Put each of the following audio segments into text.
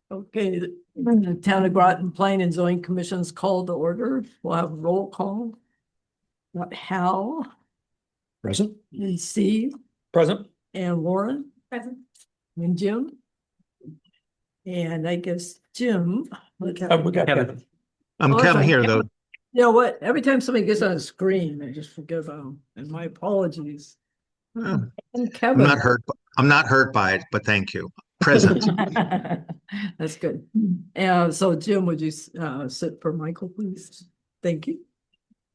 Okay, the Town of Groton Planning and Zoning Commission's called to order. We'll have a roll call. Got Hal, Present. and Steve, Present. and Lauren. Present. And Jim. And I guess Jim. We got Kevin. I'm Oh, that's Kevin right, here, Kevin. though. You know what? Every time somebody gets on a screen, I just forget about them. And my apologies. I'm And Kevin. not hurt. I'm not hurt by it, but thank you. Present. That's good. So Jim, would you sit for Michael, please? Thank you.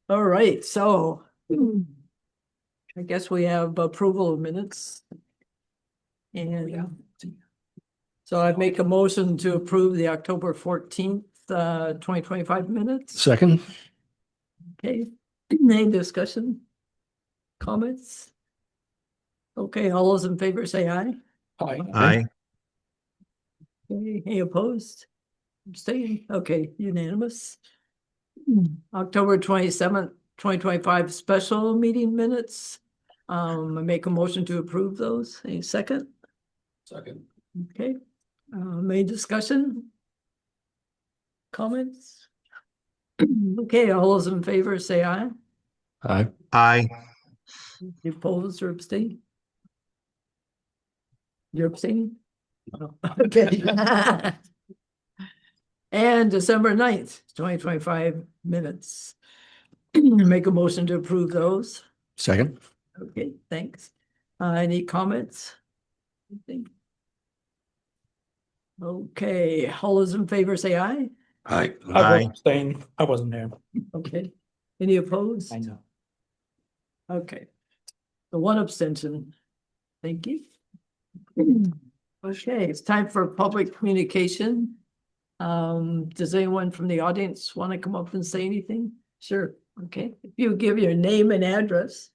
All right, so I guess we have approval of minutes. And so I'd make a motion to approve the October 14th, 2025 minutes. Second. Okay, any discussion? Comments? Okay, all those in favor say aye. Aye. Okay, any opposed? Abstain? Okay, unanimous. October 27th, 2025 special meeting minutes. I make a motion to approve those. Any second? Second. Okay, main discussion? Comments? Okay, all those in favor say aye. Aye. Aye. You opposed or abstain? You're abstaining? Oh, okay. And December 9th, 2025 minutes. Make a motion to approve those. Second. Okay, thanks. Any comments? Anything? Okay, all those in favor say aye. Aye. Aye. I was staying. I wasn't there. Okay, any opposed? I know. Okay, the one abstention. Thank you. Okay, it's time for public communication. Does anyone from the audience want to come up and say anything? Sure, okay. If you give your name and address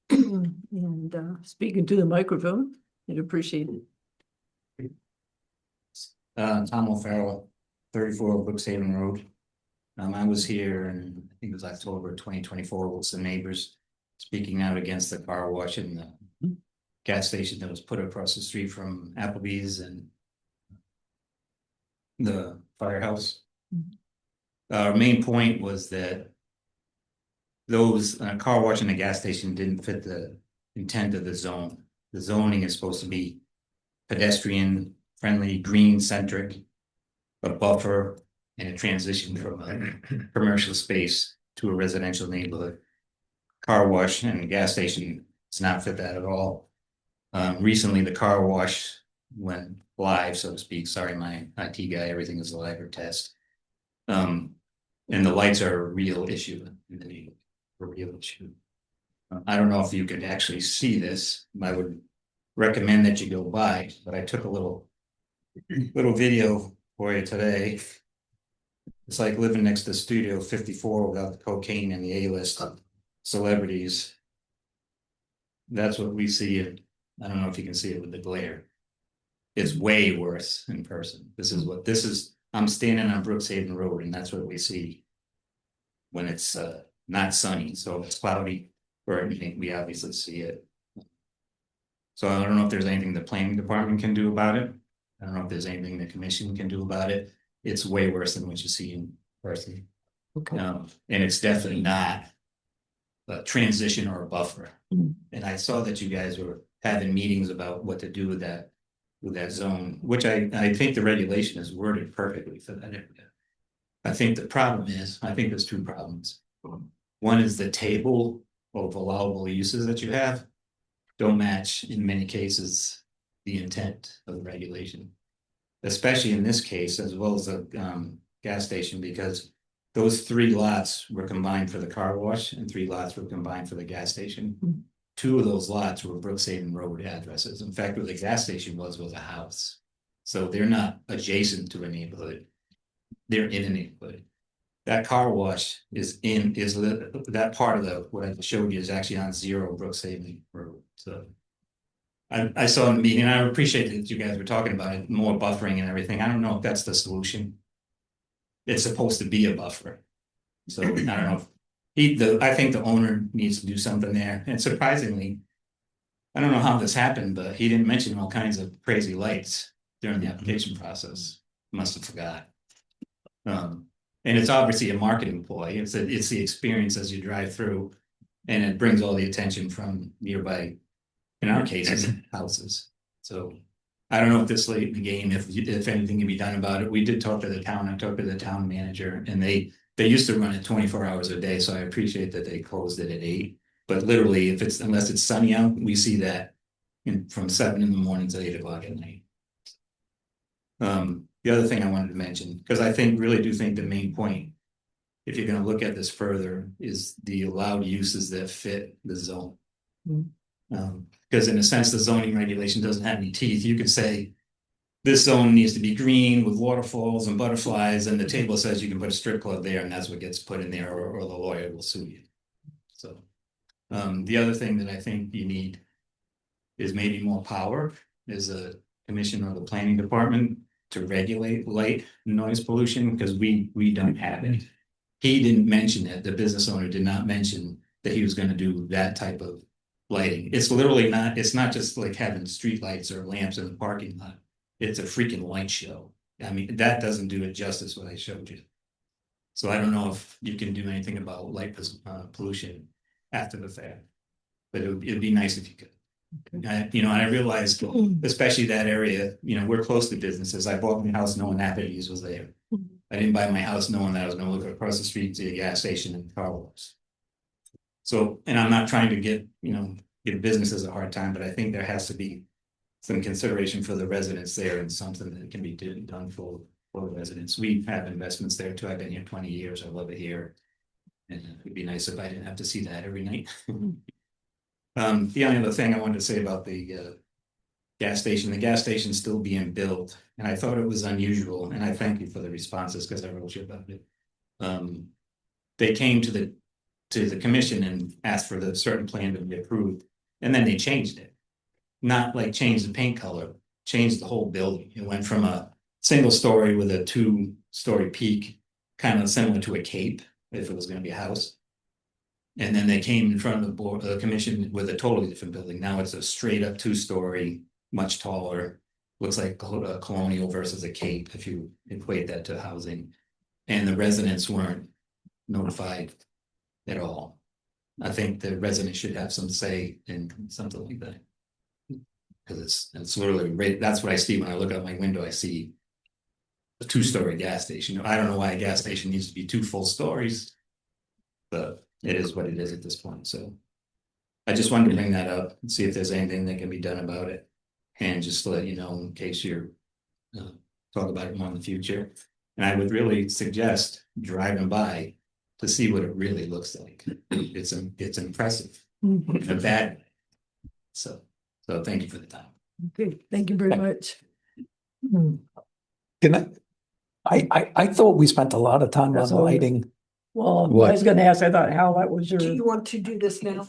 and speaking to the microphone, I'd appreciate it. Tom O'Farrell, 34 Brookshaven Road. I was here in, I think it was October 2024 with some neighbors speaking out against the car wash in the gas station that was put across the street from Applebee's and the firehouse. Our main point was that those car wash in the gas station didn't fit the intent of the zone. The zoning is supposed to be pedestrian friendly, green centric, a buffer and a transition from a commercial space to a residential neighborhood. Car wash and gas station does not fit that at all. Recently the car wash went live, so to speak. Sorry, my IT guy, everything is a live or test. And the lights are a real issue in the neighborhood, a real issue. I don't know if you could actually see this. I would recommend that you go by, but I took a little video for you today. It's like living next to Studio 54 without the cocaine and the A-list celebrities. That's what we see. I don't know if you can see it with the glare. It's way worse in person. This is. I'm standing on Brookshaven Road, and that's what we see when it's not sunny. So if it's cloudy or anything, we obviously see it. So I don't know if there's anything the planning department can do about it. I don't know if there's anything the commission can do about it. It's way worse than what you see in person. Okay. And it's definitely not a transition or a buffer. And I saw that you guys were having meetings about what to do with that zone, which I think the regulation is worded perfectly for that area. I think the problem is, I think there's two problems. One is the table of allowable uses that you have don't match in many cases the intent of the regulation, especially in this case, as well as the gas station, because those 3 lots were combined for the car wash and 3 lots were combined for the gas station. 2 of those lots were Brookshaven Road addresses. In fact, where the gas station was a house. So they're not adjacent to a neighborhood. They're in a neighborhood. That car wash is that part of what I showed you is actually on 0 Brookshaven Road. So I saw in the meeting, and I appreciate that you guys were talking about it, more buffering and everything. I don't know if that's the solution. It's supposed to be a buffer. So I don't know if I think the owner needs to do something there. And surprisingly, I don't know how this happened, but he didn't mention all kinds of crazy lights during the application process. Must have forgot. And it's obviously a marketing ploy. It's the experience as you drive through, and it brings all the attention from nearby, in our cases, houses. So I don't know if this late in the game, if anything can be done about it. We did talk to the town. I talked to the town manager, and they used to run it 24 hours a day. So I appreciate that they closed it at 8. But literally, unless it's sunny out, we see that from 7 in the morning to 8 o'clock at night. The other thing I wanted to mention, because I really do think the main point, if you're going to look at this further, is the allowed uses that fit the zone. Because in a sense, the zoning regulation doesn't have any teeth. You could say this zone needs to be green with waterfalls and butterflies, and the table says you can put a strip club there, and that's what gets put in there, or the lawyer will sue you. So the other thing that I think you need is maybe more power as a commission or the planning department to regulate light noise pollution, because we don't have it. He didn't mention it. The business owner did not mention that he was going to do that type of lighting. It's not just like having street lights or lamps in the parking lot. It's a freaking light show. I mean, that doesn't do it justice what I showed you. So I don't know if you can do anything about light pollution after the fact, but it'd be nice if you could. And I realized, especially that area, we're close to businesses. I bought my house knowing Applebee's was there. I didn't buy my house knowing that I was going to look across the street to a gas station and car wash. So, and I'm not trying to give businesses a hard time, but I think there has to be some consideration for the residents there, and something that can be done for the residents. We have investments there too. I've been here 20 years. I love it here. And it would be nice if I didn't have to see that every night. The only other thing I wanted to say about the gas station, the gas station's still being built, and I thought it was unusual, and I thank you for the responses because I wrote you about it. They came to the commission and asked for the certain plan to be approved, and then they changed it. Not like changed the paint color, changed the whole building. It went from a single story with a 2-story peak, kind of similar to a cape if it was going to be a house. And then they came in front of the commission with a totally different building. Now it's a straight up 2-story, much taller, looks like a colonial versus a cape if you equate that to housing. And the residents weren't notified at all. I think the residents should have some say in something like that. Because it's literally right. That's what I see when I look out my window. I see a 2-story gas station. I don't know why a gas station needs to be 2 full stories, but it is what it is at this point. So I just wanted to bring that up and see if there's anything that can be done about it, and just to let you know in case you're talk about it more in the future. And I would really suggest driving by to see what it really looks like. It's impressive in a bad way. So thank you for the time. Okay, thank you very much. Can I thought we spent a lot of time on That's all. lighting. Well, I What? was gonna ask, I thought, Hal, that was Do you your, want to do this now?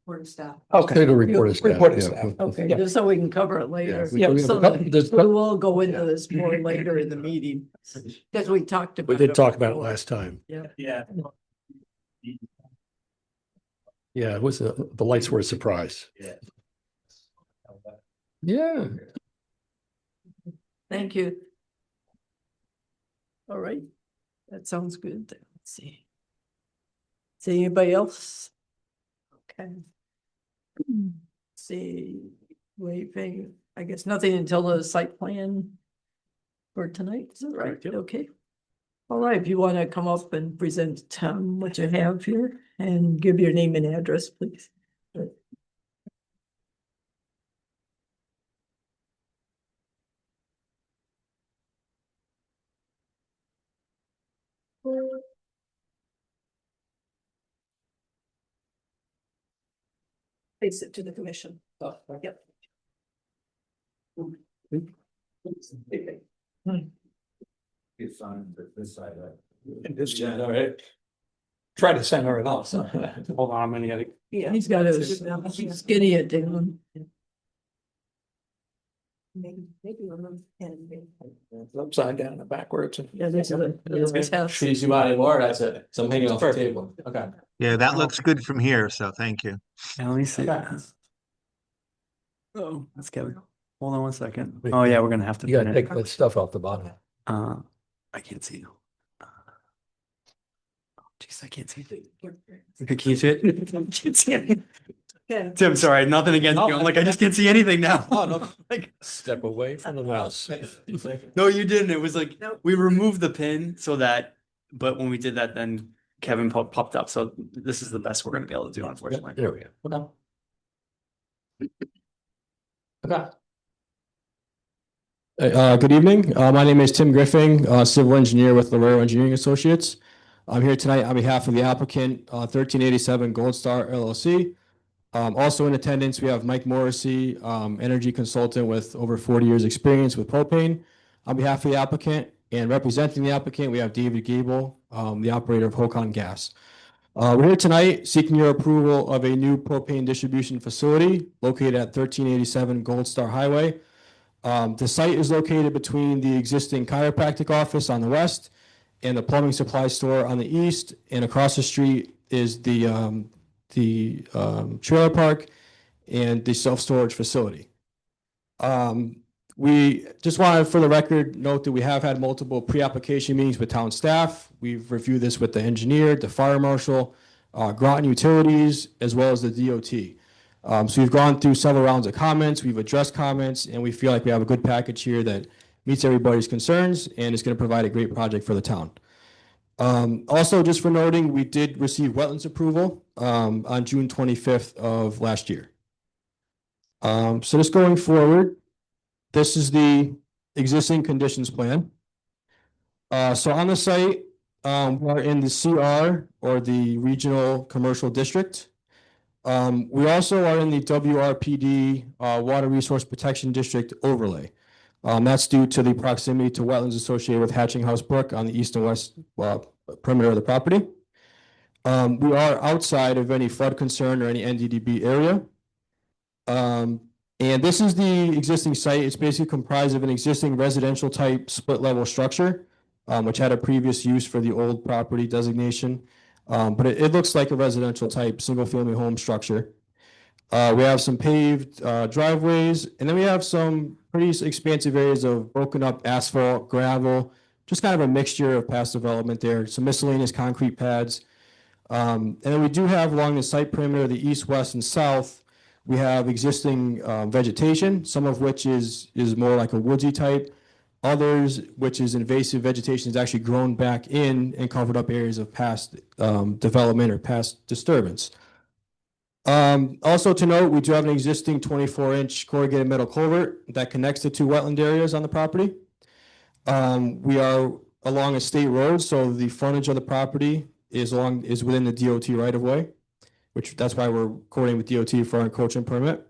Or staff? Okay. To report of staff, Report of yeah. staff. okay, Yeah. just so we can cover it later. Yeah, we So have a couple- there's- we will go into this more later in the meeting, because we talked about. We did talk about it before. last time. Yeah. Yeah. Yeah, it was, the lights were a surprise. Yeah. Thank you. All right, that sounds good. Let's see. See anybody else? Okay. See, waving, I guess nothing until the site plan for tonight, is that right? Correct, yep. Okay. All right, if you want to come up and present what you have here and give your name and address, please. Face it to the commission. Yep. It's on this side, right? This all right. Try to center it off. Hold on a minute. Yeah, he's got his skinny it down. Maybe remove and It's upside down and backwards. Yeah, this is a test. She's you out anymore, that's it. So I'm hanging off the Perfect. table. Okay. Yeah, that looks good from here, so thank you. Okay. Oh, that's Kevin. Hold on one second. Wait, Oh, yeah, wait. we're gonna have to. You gotta pin take it. that stuff off the bottom. I can't see you. Jeez, I can't see it. Can you see it? I can't see it. Okay. Tim, sorry, nothing against you. I'm like, I just can't see anything now. Oh, no. Like, Step away from the mouse. no, you didn't. It was like, Nope. we removed the pin so that, but when we did that, then Kevin popped up. So this is the best we're gonna be able to do, unfortunately. There we go. Good evening. My name is Tim Griffin, civil engineer with Lorero Engineering Associates. I'm here tonight on behalf of the applicant, 1387 Gold Star LLC. Also in attendance, we have Mike Morrissey, energy consultant with over 40 years experience with propane. On behalf of the applicant and representing the applicant, we have David Gable, the operator of Hocon Gas. We're here tonight seeking your approval of a new propane distribution facility located at 1387 Gold Star Highway. The site is located between the existing chiropractic office on the west and the plumbing supply store on the east, and across the street is the trailer park and the self-storage facility. We just wanted, for the record, note that we have had multiple pre-application meetings with town staff. We've reviewed this with the engineer, the fire marshal, Groton Utilities, as well as the DOT. So we've gone through several rounds of comments, we've addressed comments, and we feel like we have a good package here that meets everybody's concerns and is going to provide a great project for the town. Also, just for noting, we did receive wetlands approval on June 25th of last year. So just going forward, this is the existing conditions plan. So on the site, we're in the CR, or the Regional Commercial District. We also are in the WRPD Water Resource Protection District overlay. That's due to the proximity to wetlands associated with Hatching House Brook on the east and west perimeter of the property. We are outside of any flood concern or any NDDB area. And this is the existing site. It's basically comprised of an existing residential type split level structure, which had a previous use for the old property designation. But it looks like a residential type single family home structure. We have some paved driveways, and then we have some pretty expansive areas of broken up asphalt, gravel, just kind of a mixture of past development there, some miscellaneous concrete pads. And then we do have along the site perimeter, the east, west, and south, we have existing vegetation, some of which is more like a woodsy type. Others, which is invasive vegetation, is actually grown back in and covered up areas of past development or past disturbance. Also to note, we do have an existing 24-inch corrugated metal culvert that connects the two wetland areas on the property. We are along a state road, so the frontage of the property is within the DOT right of way, which that's why we're coordinating with DOT for our encroachment permit.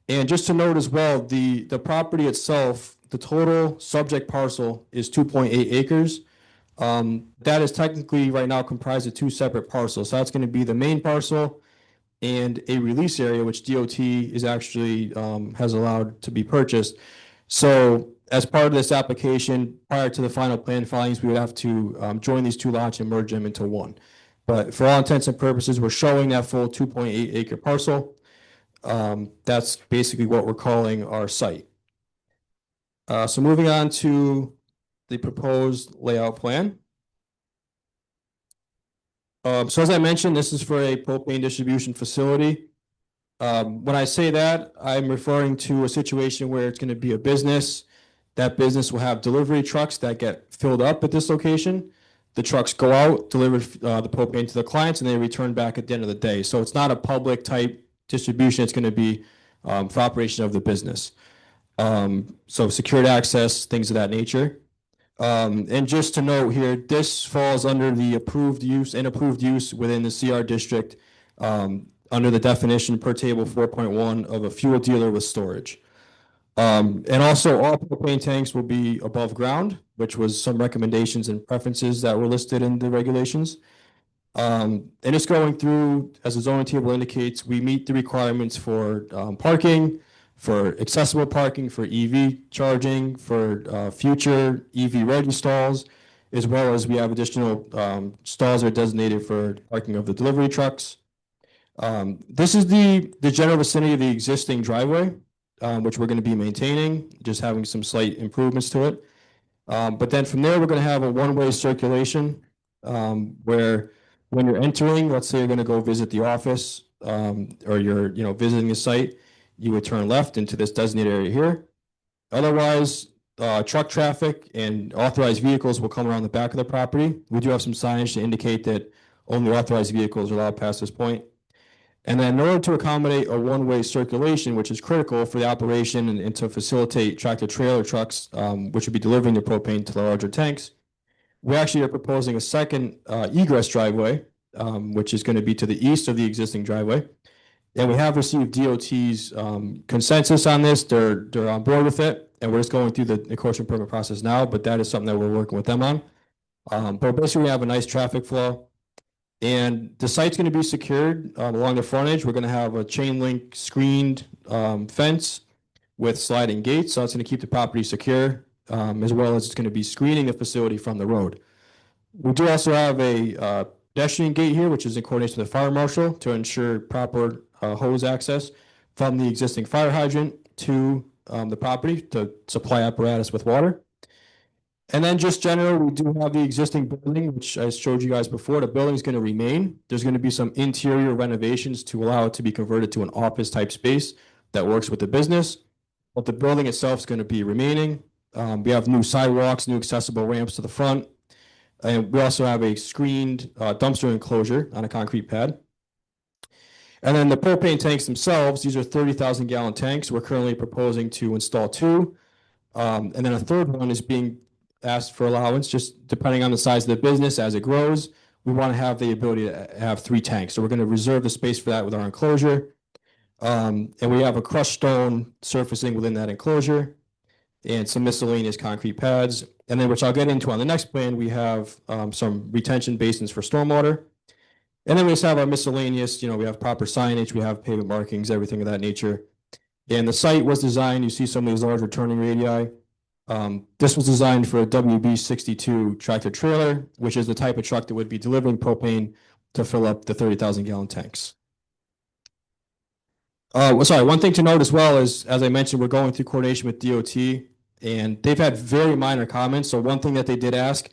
And just to note as well, the property itself, the total subject parcel is 2.8 acres. That is technically right now comprised of two separate parcels. So that's going to be the main parcel and a release area, which DOT is actually has allowed to be purchased. So as part of this application, prior to the final plan filings, we would have to join these two lots and merge them into one. But for all intents and purposes, we're showing that full 2.8 acre parcel. That's basically what we're calling our site. So moving on to the proposed layout plan. So as I mentioned, this is for a propane distribution facility. When I say that, I'm referring to a situation where it's going to be a business. That business will have delivery trucks that get filled up at this location. The trucks go out, deliver the propane to the clients, and they return back at the end of the day. So it's not a public type distribution. It's going to be for operation of the business. So secured access, things of that nature. And just to note here, this falls under the approved use and approved use within the CR district under the definition per table 4.1 of a fuel dealer with storage. And also all propane tanks will be above ground, which was some recommendations and preferences that were listed in the regulations. And it's going through, as the zoning table indicates, we meet the requirements for parking, for accessible parking, for EV charging, for future EV ready stalls, as well as we have additional stalls that are designated for parking of the delivery trucks. This is the general vicinity of the existing driveway. which we're going to be maintaining, just having some slight improvements to it. But then from there, we're going to have a one-way circulation where when you're entering, let's say you're going to go visit the office or you're visiting the site, you would turn left into this designated area here. Otherwise, truck traffic and authorized vehicles will come around the back of the property. We do have some signage to indicate that only authorized vehicles are allowed past this point. And then in order to accommodate a one-way circulation, which is critical for the operation and to facilitate tractor trailer trucks, which would be delivering the propane to the larger tanks, we actually are proposing a second egress driveway, which is going to be to the east of the existing driveway. And we have received DOT's consensus on this. They're on board with it, and we're just going through the encroachment permit process now, but that is something that we're working with them on. But basically, we have a nice traffic flow. And the site's going to be secured along the frontage. We're going to have a chain link screened fence with sliding gates. So it's going to keep the property secure, as well as it's going to be screening the facility from the road. We do also have a pedestrian gate here, which is in coordination with the fire marshal to ensure proper hose access from the existing fire hydrant to the property to supply apparatus with water. And then just generally, we do have the existing building, which I showed you guys before. The building is going to remain. There's going to be some interior renovations to allow it to be converted to an office type space that works with the business. But the building itself is going to be remaining. We have new sidewalks, new accessible ramps to the front. And we also have a screened dumpster enclosure on a concrete pad. And then the propane tanks themselves, these are 30,000 gallon tanks. We're currently proposing to install 2. And then a third one is being asked for allowance, just depending on the size of the business as it grows. We want to have the ability to have 3 tanks. So we're going to reserve the space for that with our enclosure. And we have a crushed stone surfacing within that enclosure and some miscellaneous concrete pads. And then, which I'll get into on the next plan, we have some retention basins for stormwater. And then we just have our miscellaneous, we have proper signage, we have pavement markings, everything of that nature. And the site was designed, you see some of these larger turning radii. This was designed for a WB62 tractor trailer, which is the type of truck that would be delivering propane to fill up the 30,000 gallon tanks. Sorry, one thing to note as well is, as I mentioned, we're going through coordination with DOT, and they've had very minor comments. So one thing that they did ask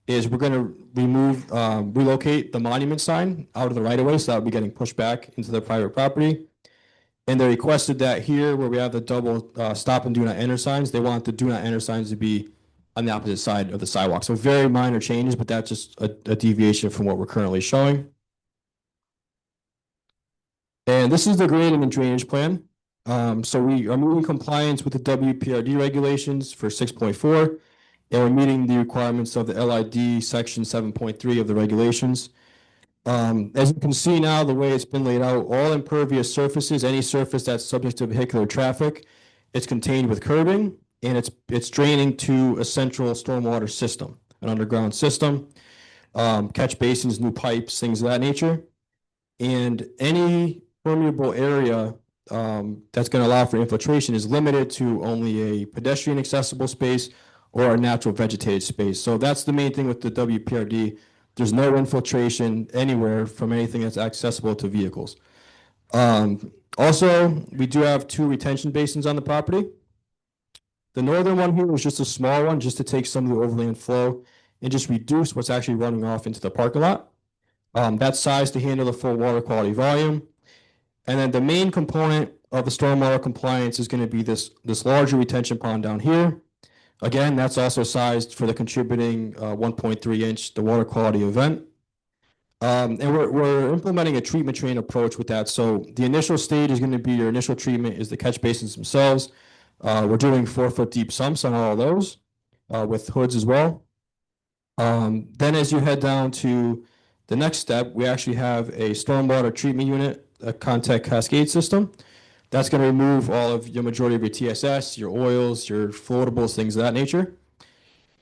is we're going to relocate the monument sign out of the right of way, so that would be getting pushed back into the private property. And they requested that here, where we have the double stop and do not enter signs, they want the do not enter signs to be on the opposite side of the sidewalk. So very minor changes, but that's just a deviation from what we're currently showing. And this is the grading and drainage plan. So we are meeting compliance with the WPRD regulations for 6.4, and we're meeting the requirements of the LID section 7.3 of the regulations. As you can see now, the way it's been laid out, all impervious surfaces, any surface that's subject to vehicular traffic, it's contained with curbing, and it's draining to a central stormwater system, an underground system, catch basins, new pipes, things of that nature. And any permeable area that's going to allow for infiltration is limited to only a pedestrian accessible space or a natural vegetated space. So that's the main thing with the WPRD. There's no infiltration anywhere from anything that's accessible to vehicles. Also, we do have 2 retention basins on the property. The northern one here was just a small one, just to take some of the overland flow and just reduce what's actually running off into the parking lot. That's sized to handle the full water quality volume. And then the main component of the stormwater compliance is going to be this larger retention pond down here. Again, that's also sized for the contributing 1.3 inch, the water quality event. And we're implementing a treatment train approach with that. So the initial stage is going to be your initial treatment is the catch basins themselves. We're doing 4-foot deep sumps on all of those with hoods as well. Then as you head down to the next step, we actually have a stormwater treatment unit, a contact cascade system. That's going to remove all of your majority of your TSS, your oils, your floatables, things of that nature.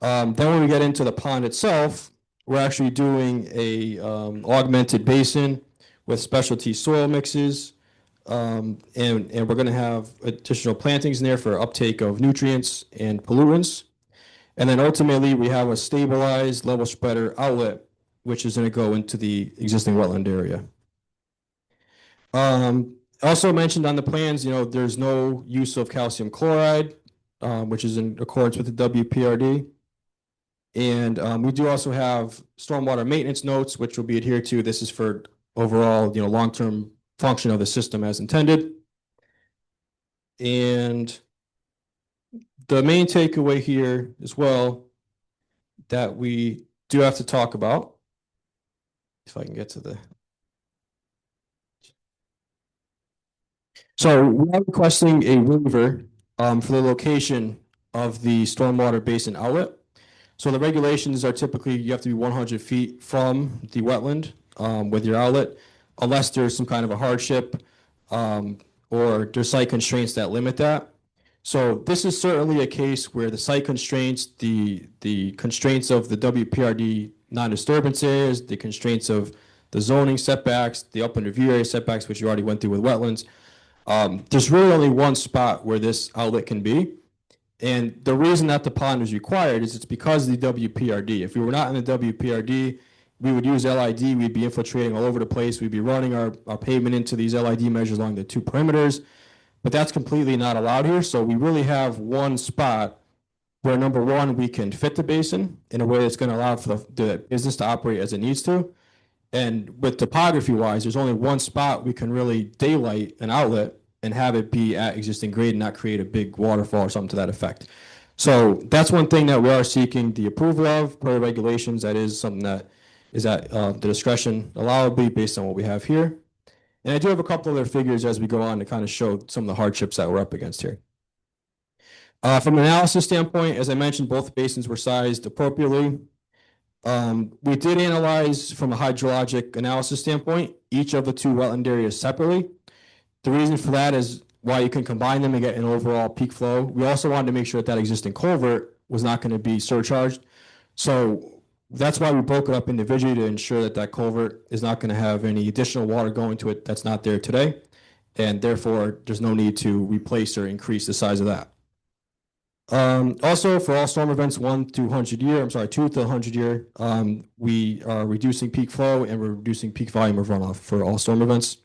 Then when we get into the pond itself, we're actually doing a augmented basin with specialty soil mixes. And we're going to have additional plantings in there for uptake of nutrients and pollutants. And then ultimately we have a stabilized level spreader outlet, which is going to go into the existing wetland area. Also mentioned on the plans, there's no use of calcium chloride, which is in accordance with the WPRD. And we do also have stormwater maintenance notes, which will be adhered to. This is for overall, long-term function of the system as intended. And the main takeaway here as well that we do have to talk about, if I can get to the. So we are requesting a waiver for the location of the stormwater basin outlet. So the regulations are typically you have to be 100 feet from the wetland with your outlet, unless there's some kind of a hardship or there's site constraints that limit that. So this is certainly a case where the site constraints, the constraints of the WPRD non-disturbance areas, the constraints of the zoning setbacks, the upland review area setbacks, which you already went through with wetlands. There's really only one spot where this outlet can be. And the reason that the pond is required is it's because of the WPRD. If we were not in the WPRD, we would use LID, we'd be infiltrating all over the place, we'd be running our pavement into these LID measures along the two perimeters, but that's completely not allowed here. So we really have one spot where, number one, we can fit the basin in a way that's going to allow for the business to operate as it needs to. And with topography wise, there's only one spot we can really daylight an outlet and have it be at existing grade and not create a big waterfall or something to that effect. So that's one thing that we are seeking the approval of per regulations. That is something that is at the discretion allowably based on what we have here. And I do have a couple other figures as we go on to kind of show some of the hardships that we're up against here. From an analysis standpoint, as I mentioned, both basins were sized appropriately. We did analyze from a hydrologic analysis standpoint, each of the two wetland areas separately. The reason for that is why you can combine them and get an overall peak flow. We also wanted to make sure that existing culvert was not going to be surcharged. So that's why we broke it up individually to ensure that culvert is not going to have any additional water going to it that's not there today. And therefore, there's no need to replace or increase the size of that. Also, for all storm events 2 to 100 year, we are reducing peak flow and we're reducing peak volume of runoff for all storm events.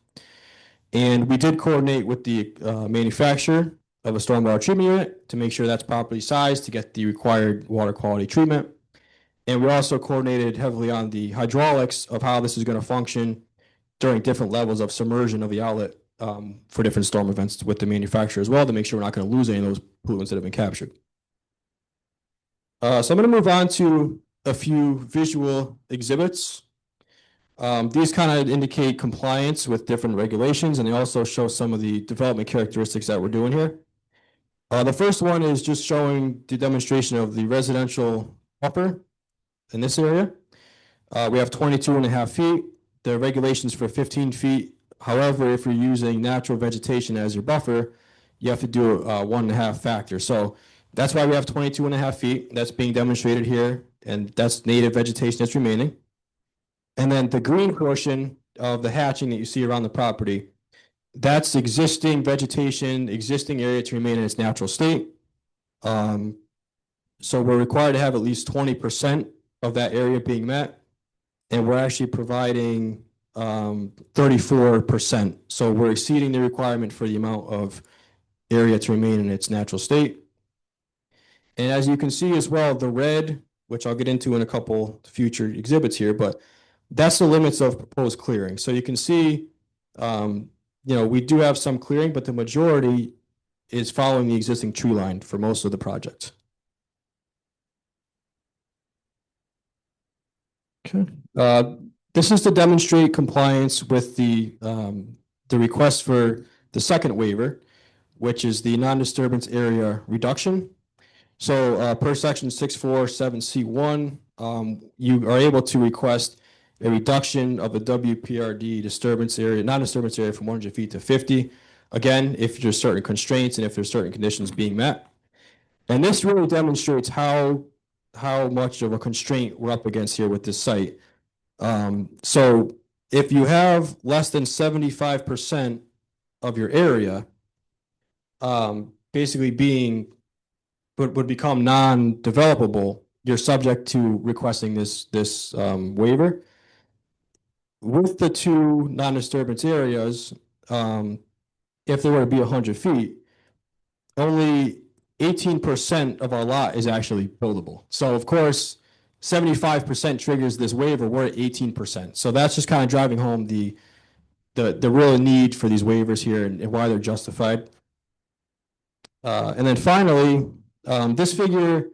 And we did coordinate with the manufacturer of a stormwater treatment unit to make sure that's properly sized to get the required water quality treatment. And we also coordinated heavily on the hydraulics of how this is going to function during different levels of submersion of the outlet for different storm events with the manufacturer as well to make sure we're not going to lose any of those pollutants that have been captured. So I'm going to move on to a few visual exhibits. These kind of indicate compliance with different regulations, and they also show some of the development characteristics that we're doing here. The first one is just showing the demonstration of the residential buffer in this area. We have 22.5 feet. The regulations for 15 feet. However, if you're using natural vegetation as your buffer, you have to do a 1.5 factor. So that's why we have 22.5 feet. That's being demonstrated here, and that's native vegetation that's remaining. And then the green portion of the hatching that you see around the property, that's existing vegetation, existing area to remain in its natural state. So we're required to have at least 20% of that area being met. And we're actually providing 34%. So we're exceeding the requirement for the amount of area to remain in its natural state. And as you can see as well, the red, which I'll get into in a couple future exhibits here, but that's the limits of proposed clearing. So you can see, we do have some clearing, but the majority is following the existing tree line for most of the project. Okay. This is to demonstrate compliance with the request for the second waiver, which is the non-disturbance area reduction. So per section 647C1, you are able to request a reduction of the WPRD disturbance area, non-disturbance area from 100 feet to 50. Again, if there's certain constraints and if there's certain conditions being met. And this really demonstrates how much of a constraint we're up against here with this site. So if you have less than 75% of your area basically would become non-developable, you're subject to requesting this waiver. With the two non-disturbance areas, if they were to be 100 feet, only 18% of our lot is actually buildable. So of course, 75% triggers this waiver, we're at 18%. So that's just kind of driving home the real need for these waivers here and why they're justified. And then finally, this figure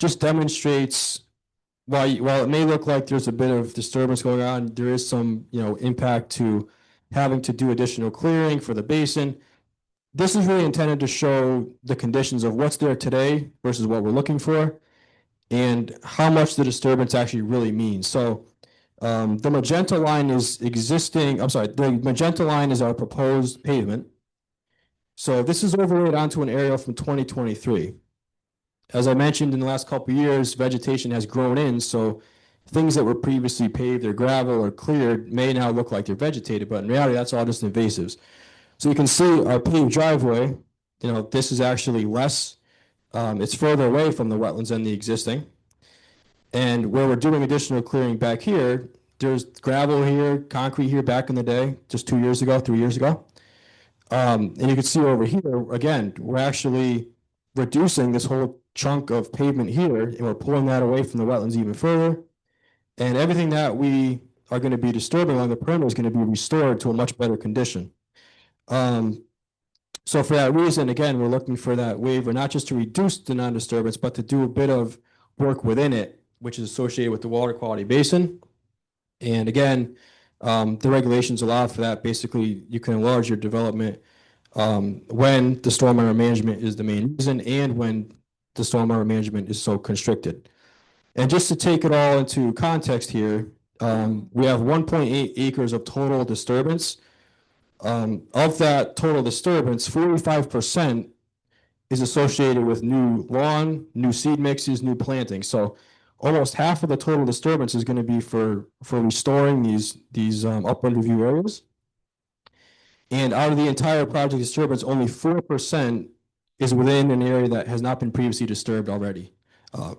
just demonstrates why, while it may look like there's a bit of disturbance going on, there is some, impact to having to do additional clearing for the basin. This is really intended to show the conditions of what's there today versus what we're looking for and how much the disturbance actually really means. So the magenta line is existing, I'm sorry, the magenta line is our proposed pavement. So this is overlaid onto an area from 2023. As I mentioned, in the last couple of years, vegetation has grown in, so things that were previously paved or gravel or cleared may now look like they're vegetated, but in reality, that's all just invasives. So you can see our paved driveway, this is actually less, it's further away from the wetlands than the existing. And where we're doing additional clearing back here, there's gravel here, concrete here back in the day, just 2 years ago, 3 years ago. And you can see over here, again, we're actually reducing this whole chunk of pavement here, and we're pulling that away from the wetlands even further. And everything that we are going to be disturbing along the perimeter is going to be restored to a much better condition. So for that reason, again, we're looking for that waiver, not just to reduce the non-disturbance, but to do a bit of work within it, which is associated with the water quality basin. And again, the regulations allow for that. Basically, you can enlarge your development when the stormwater management is the main reason and when the stormwater management is so constricted. And just to take it all into context here, we have 1.8 acres of total disturbance. Of that total disturbance, 45% is associated with new lawn, new seed mixes, new planting. So almost half of the total disturbance is going to be for restoring these upland review areas. And out of the entire project disturbance, only 4% is within an area that has not been previously disturbed already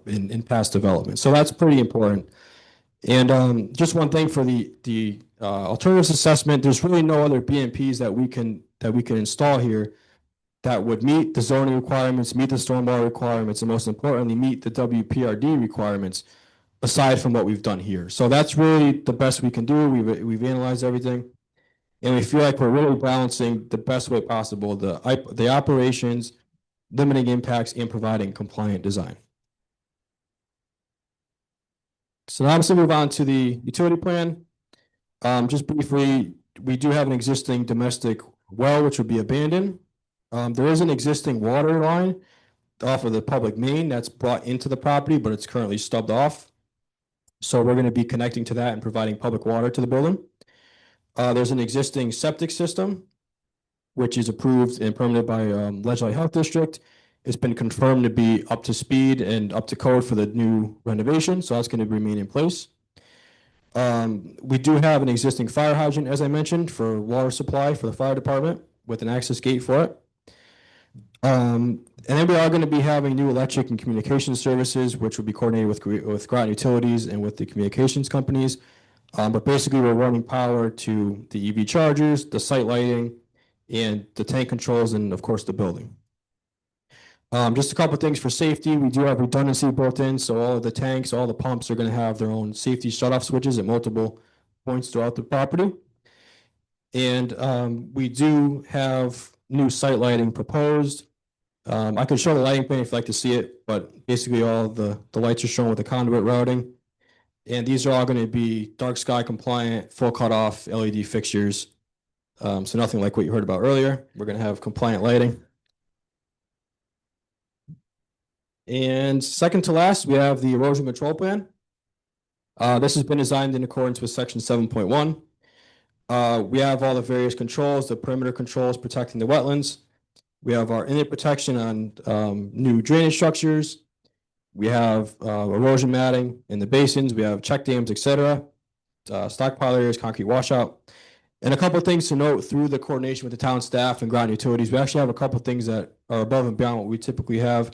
in past development. So that's pretty important. And just one thing for the alternatives assessment, there's really no other BMPs that we can install here that would meet the zoning requirements, meet the stormwater requirements, and most importantly, meet the WPRD requirements, aside from what we've done here. So that's really the best we can do. We've analyzed everything, and we feel like we're really balancing the best way possible the operations, limiting impacts, and providing compliant design. So now I'm going to move on to the utility plan. Just briefly, we do have an existing domestic well, which would be abandoned. There is an existing water line off of the public main that's brought into the property, but it's currently stubbed off. So we're going to be connecting to that and providing public water to the building. There's an existing septic system, which is approved and permitted by Ledgely Health District. It's been confirmed to be up to speed and up to code for the new renovation, so that's going to remain in place. We do have an existing fire hydrant, as I mentioned, for water supply for the fire department with an access gate for it. And then we are going to be having new electric and communication services, which will be coordinated with Groton Utilities and with the communications companies. But basically, we're running power to the EV chargers, the site lighting, and the tank controls, and of course, the building. Just a couple of things for safety. We do have redundancy built in, so all of the tanks, all the pumps are going to have their own safety shutoff switches at multiple points throughout the property. And we do have new site lighting proposed. I can show the lighting plan if you'd like to see it, but basically all the lights are shown with the conduit routing. And these are all going to be dark sky compliant, full cutoff LED fixtures. So nothing like what you heard about earlier. We're going to have compliant lighting. And second to last, we have the erosion control plan. This has been designed in accordance with section 7.1. We have all the various controls, the perimeter controls protecting the wetlands. We have our inlet protection on new drainage structures. We have erosion matting in the basins. We have check dams, etc. Stockpile areas, concrete washout. And a couple of things to note through the coordination with the town staff and Groton Utilities. We actually have a couple of things that are above and beyond what we typically have.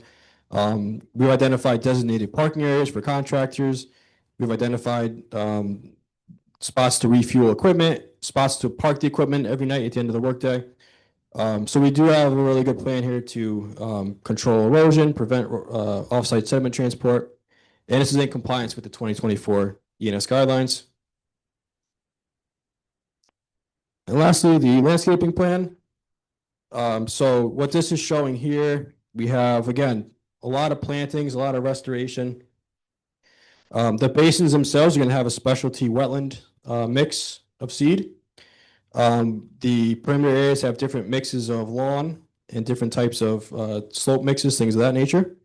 We've identified designated parking areas for contractors. We've identified spots to refuel equipment, spots to park the equipment every night at the end of the workday. So we do have a really good plan here to control erosion, prevent offsite sediment transport, and this is in compliance with the 2024 ENS guidelines. And lastly, the landscaping plan. So what this is showing here, we have, again, a lot of plantings, a lot of restoration. The basins themselves are going to have a specialty wetland mix of seed. The perimeter areas have different mixes of lawn and different types of slope mixes, things of that nature.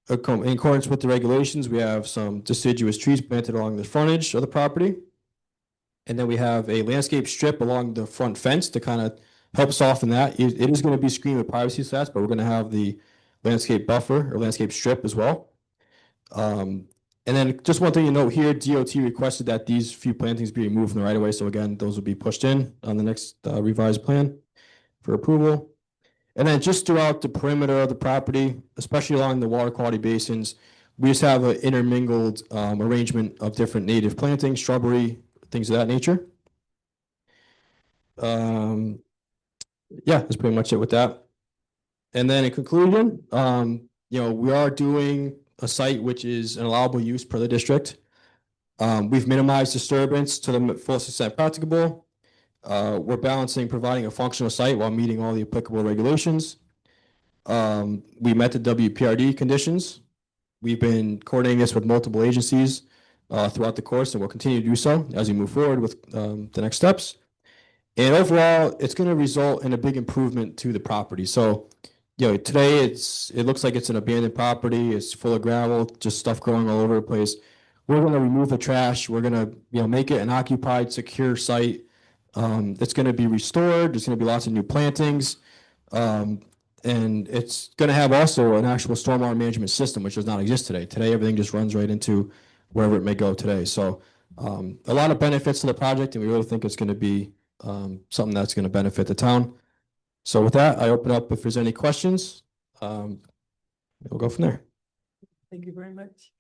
In accordance with the regulations, we have some deciduous trees planted along the frontage of the property. And then we have a landscape strip along the front fence to kind of help soften that. It is going to be screened with privacy slats, but we're going to have the landscape buffer or landscape strip as well. And then just one thing to note here, DOT requested that these few plantings be removed from the right of way. So again, those will be pushed in on the next revised plan for approval. And then just throughout the perimeter of the property, especially along the water quality basins, we just have an intermingled arrangement of different native plantings, shrubbery, things of that nature. Yeah, that's pretty much it with that. And then in conclusion, we are doing a site which is an allowable use per the district. We've minimized disturbance to the fullest extent practicable. We're balancing providing a functional site while meeting all the applicable regulations. We met the WPRD conditions. We've been coordinating this with multiple agencies throughout the course, and we'll continue to do so as we move forward with the next steps. And overall, it's going to result in a big improvement to the property. So, today it looks like it's an abandoned property. It's full of gravel, just stuff growing all over the place. We're going to remove the trash. We're going to, make it an occupied, secure site. It's going to be restored. There's going to be lots of new plantings. And it's going to have also an actual stormwater management system, which does not exist today. Today, everything just runs right into wherever it may go today. So a lot of benefits to the project, and we really think it's going to be something that's going to benefit the town. So with that, I open up if there's any questions. We'll go from there. Thank you very much.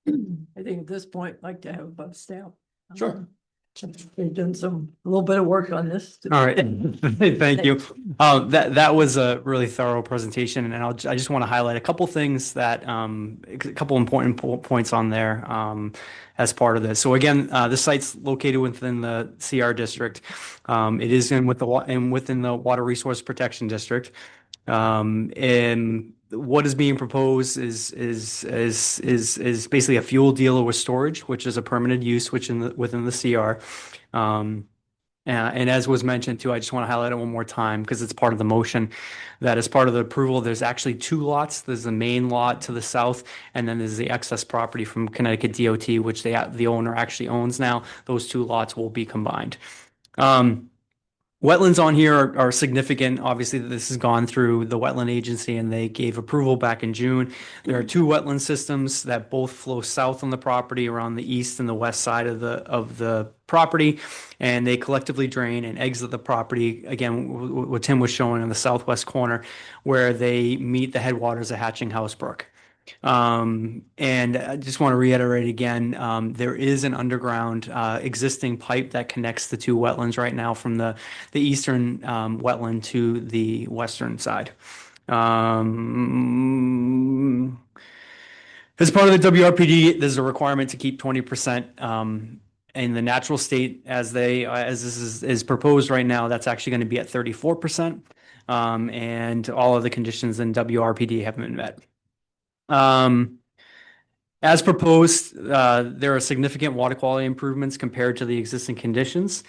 I think at this point, I'd like to have a staff. Sure. They've done a little bit of work on this. All right, thank you. That was a really thorough presentation, and I just want to highlight a couple things that a couple important points on there as part of this. So again, the site's located within the CR district. It is within the Water Resource Protection District, and what is being proposed is basically a fuel dealer with storage, which is a permitted use, within the CR. And as was mentioned too, I just want to highlight it one more time because it's part of the motion that as part of the approval, there's actually two lots. There's the main lot to the south, and then there's the excess property from Connecticut DOT, which the owner actually owns now. Those two lots will be combined. Wetlands on here are significant. Obviously, this has gone through the wetland agency and they gave approval back in June. There are two wetland systems that both flow south on the property around the east and the west side of the property, and they collectively drain and exit the property. Again, what Tim was showing in the southwest corner, where they meet the headwaters of Hatching House Brook. And I just want to reiterate again, there is an underground existing pipe that connects the two wetlands right now from the eastern wetland to the western side. As part of the WRPD, there's a requirement to keep 20% in the natural state as this is proposed right now. That's actually going to be at 34%, and all of the conditions in WRPD haven't been met. As proposed, there are significant water quality improvements compared to the existing conditions,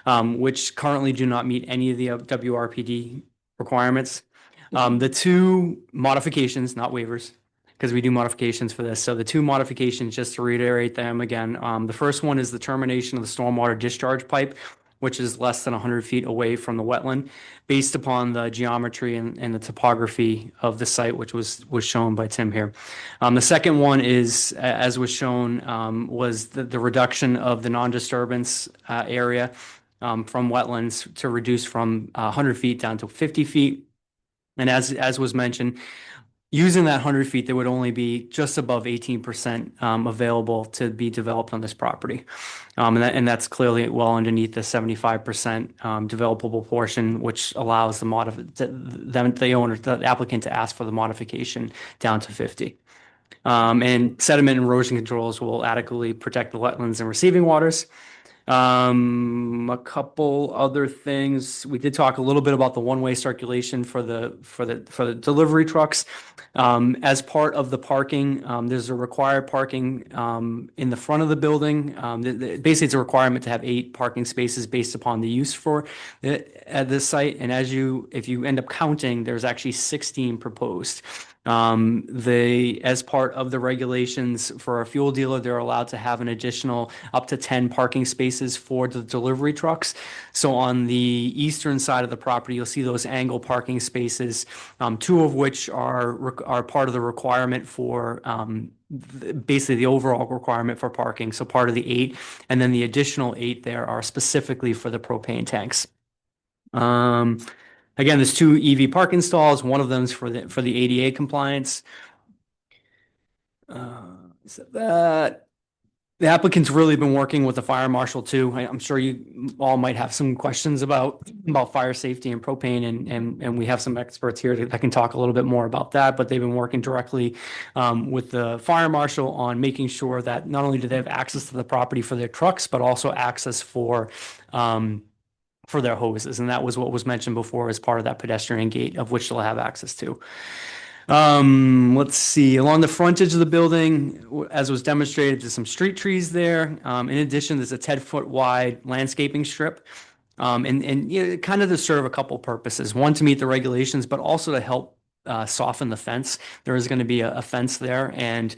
which currently do not meet any of the WRPD requirements. The two modifications, not waivers, because we do modifications for this. So the two modifications, just to reiterate them again, the first one is the termination of the stormwater discharge pipe, which is less than 100 feet away from the wetland, based upon the geometry and the topography of the site, which was shown by Tim here. The second one is, as was shown, was the reduction of the non-disturbance area from wetlands to reduce from 100 feet down to 50 feet. And as was mentioned, using that 100 feet, there would only be just above 18% available to be developed on this property. And that's clearly well underneath the 75% developable portion, which allows the applicant to ask for the modification down to 50. And sediment and erosion controls will adequately protect the wetlands and receiving waters. A couple other things. We did talk a little bit about the one-way circulation for the delivery trucks. As part of the parking, there's a required parking in the front of the building. Basically, it's a requirement to have 8 parking spaces based upon the use for at this site. And if you end up counting, there's actually 16 proposed. As part of the regulations for a fuel dealer, they're allowed to have an additional up to 10 parking spaces for the delivery trucks. So on the eastern side of the property, you'll see those angle parking spaces, 2 of which are part of the requirement for basically the overall requirement for parking. So part of the 8, and then the additional 8 there are specifically for the propane tanks. Again, there's 2 EV parking stalls. One of them is for the ADA compliance. The applicant's really been working with the fire marshal too. I'm sure you all might have some questions about fire safety and propane, and we have some experts here that can talk a little bit more about that. But they've been working directly with the fire marshal on making sure that not only do they have access to the property for their trucks, but also access for their hoses. And that was what was mentioned before as part of that pedestrian gate, of which they'll have access to. Let's see, along the frontage of the building, as was demonstrated, there's some street trees there. In addition, there's a 10-foot wide landscaping strip. And you know, kind of to serve a couple purposes. One, to meet the regulations, but also to help soften the fence. There is going to be a fence there, and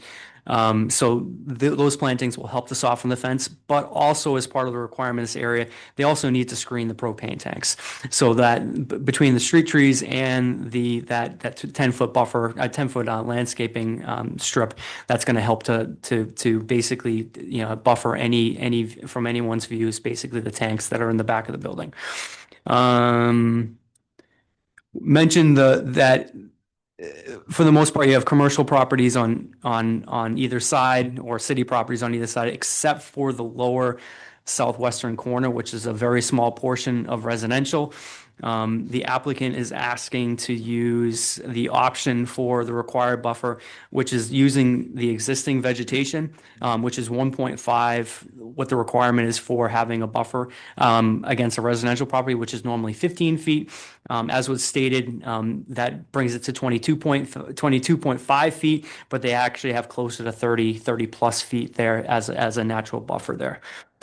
so those plantings will help to soften the fence, but also as part of the requirement of this area, they also need to screen the propane tanks. So that between the street trees and that 10-foot buffer, 10-foot landscaping strip, that's going to help to basically, you know, buffer any from anyone's views, basically the tanks that are in the back of the building. Mentioned that for the most part, you have commercial properties on either side, or city properties on either side, except for the lower southwestern corner, which is a very small portion of residential. The applicant is asking to use the option for the required buffer, which is using the existing vegetation, which is 1.5, what the requirement is for having a buffer against a residential property, which is normally 15 feet. As was stated, that brings it to 22.5 feet, but they actually have closer to 30 plus feet there as a natural buffer there.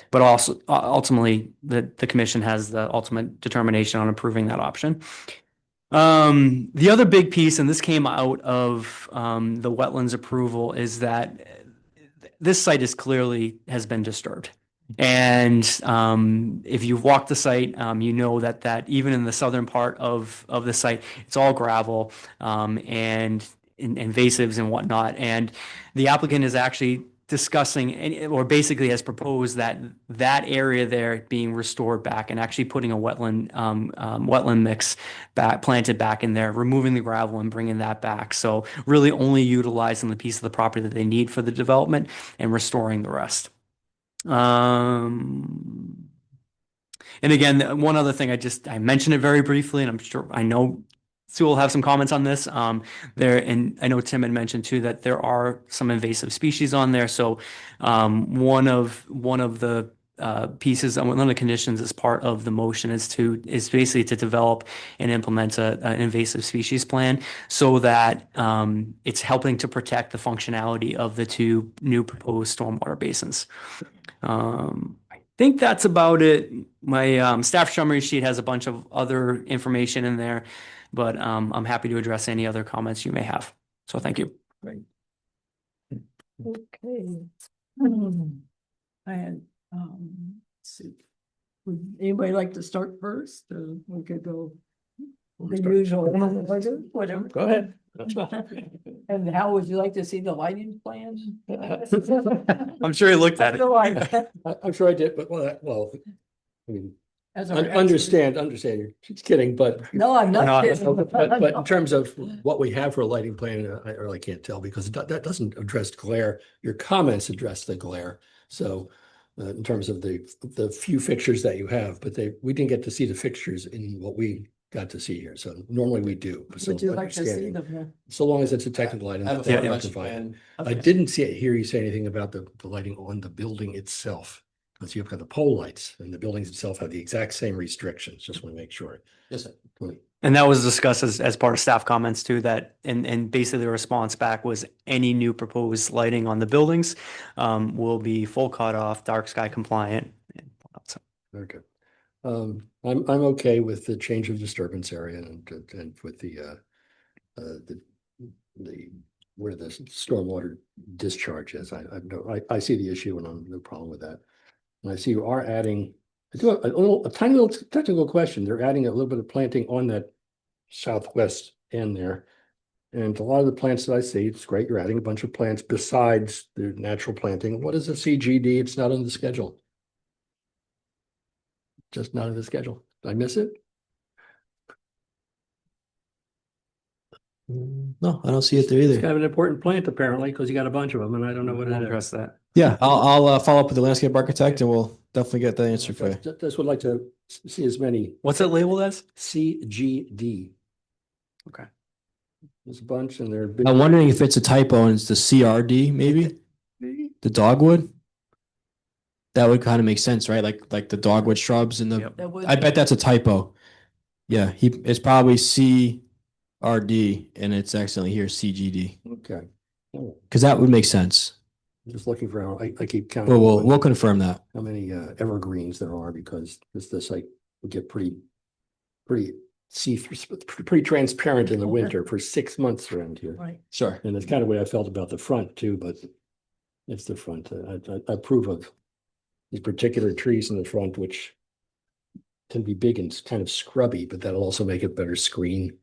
But also, ultimately, the commission has the ultimate determination on approving that option. The other big piece, and this came out of the wetlands approval, is that this site has been disturbed. And if you've walked the site, you know that even in the southern part of the site, it's all gravel and invasives and whatnot. And the applicant is actually discussing, or basically has proposed, that area there being restored back, and actually putting a wetland mix planted back in there, removing the gravel and bringing that back. So really only utilizing the piece of the property that they need for the development and restoring the rest. And again, one other thing, I mentioned it very briefly, and I'm sure I know Sue will have some comments on this. And I know Tim had mentioned too that there are some invasive species on there. So one of the pieces, one of the conditions as part of the motion is basically to develop and implement an invasive species plan, so that it's helping to protect the functionality of the 2 new proposed stormwater basins. I think that's about it. My staff summary sheet has a bunch of other information in there, but I'm happy to address any other comments you may have. So thank you. Okay. And let's see. Would anybody like to start first? Or we could go the usual, whatever. Go ahead. And how would you like to see the lighting plan? I'm sure he looked at it. I'm sure I did, but well, I mean, as our expert. Understand, you're just kidding, but. No, I'm not Not- kidding. But in terms of what we have for a lighting plan, I really can't tell because that doesn't address glare. Your comments address the glare. So in terms of the few fixtures that you have, but we didn't get to see the fixtures in what we got to see here. So normally we do. So Would you like to see understanding- them here? So long as it's a technical item. I have a that they full are bunch provided. plan. I didn't hear you say anything about the lighting on the building itself. Because you've got the pole lights and the buildings itself have the exact same restrictions. Just want to make sure. Yes, sir. And that was discussed as part of staff comments too, that, and basically the response back was any new proposed lighting on the buildings will be full cutoff, dark sky compliant. So, Very good. I'm okay with the change of disturbance area and with the where the stormwater discharge is. I see the issue and I'm no problem with that. And I see you are adding, I do have a tiny little technical question. They're adding a little bit of planting on that southwest end there. And a lot of the plants that I see, it's great. You're adding a bunch of plants besides the natural planting. What is a CGD? It's not on the schedule. Just not in the schedule. Did I miss it? No, I don't see it there It's either. kind of an important plant apparently, because you got a bunch of them and I don't know what we'll it is. address that. Yeah, I'll follow up with the landscape architect and we'll definitely get that answer for you. Just would like to see as many What's it labeled as? CGD. Okay. There's a bunch and they're big. I'm wondering if it's a typo and it's the CRD, maybe? The dogwood? That would kind of make sense, right? Like the dogwood shrubs and the, Yep. That would I be- bet that's a typo. Yeah, it's probably CRD and it's accidentally here CGD, Okay. Oh, because that would make sense. I'm just looking for how, I keep But counting. we'll confirm that. how many evergreens there are because this site will get pretty see-through, pretty transparent in the winter for 6 months around here. Right. Sure. And it's kind of the way I felt about the front too, but it's the front. I approve of these particular trees in the front, which can be big and kind of scrubby, but that'll also make it better screen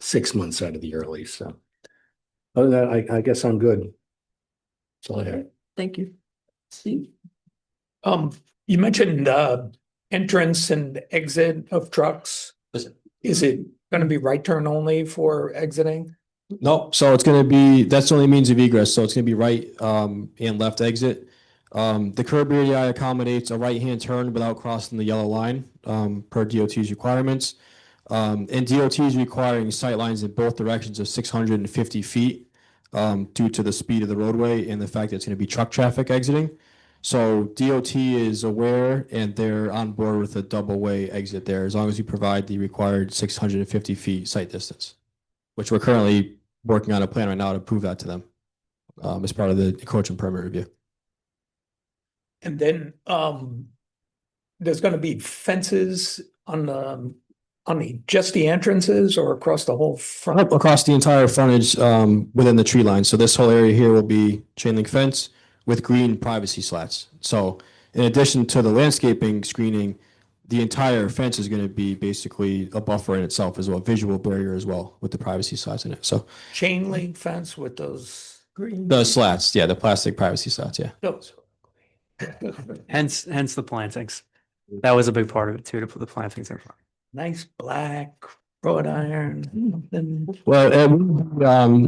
6 months out of the year at least. So other than that, I guess I'm good. That's all I have. Thank you. Steve? You mentioned entrance and exit of trucks. Listen. Is it gonna be right turn only for exiting? No, so it's gonna be, that's the only means of egress, so it's gonna be right and left exit. The curb radii accommodates a right-hand turn without crossing the yellow line per DOT's requirements. And DOT is requiring sightlines in both directions of 650 feet due to the speed of the roadway and the fact that it's gonna be truck traffic exiting. So DOT is aware and they're on board with a double-way exit there, as long as you provide the required 650 feet sight distance, which we're currently working on a plan right now to prove that to them as part of the encroachment permit review. And then there's gonna be fences on just the entrances or across the whole front? Across the entire frontage within the tree line. So this whole area here will be chain link fence with green privacy slats. So in addition to the landscaping screening, the entire fence is going to be basically a buffer in itself as well, visual barrier as well with the privacy slats in it. So Chain link fence with those green. the slats, yeah, the plastic privacy slats, yeah. Those. Hence the plantings. That was a big part of it too, to put the plantings in front. Nice black wrought iron. Then Well,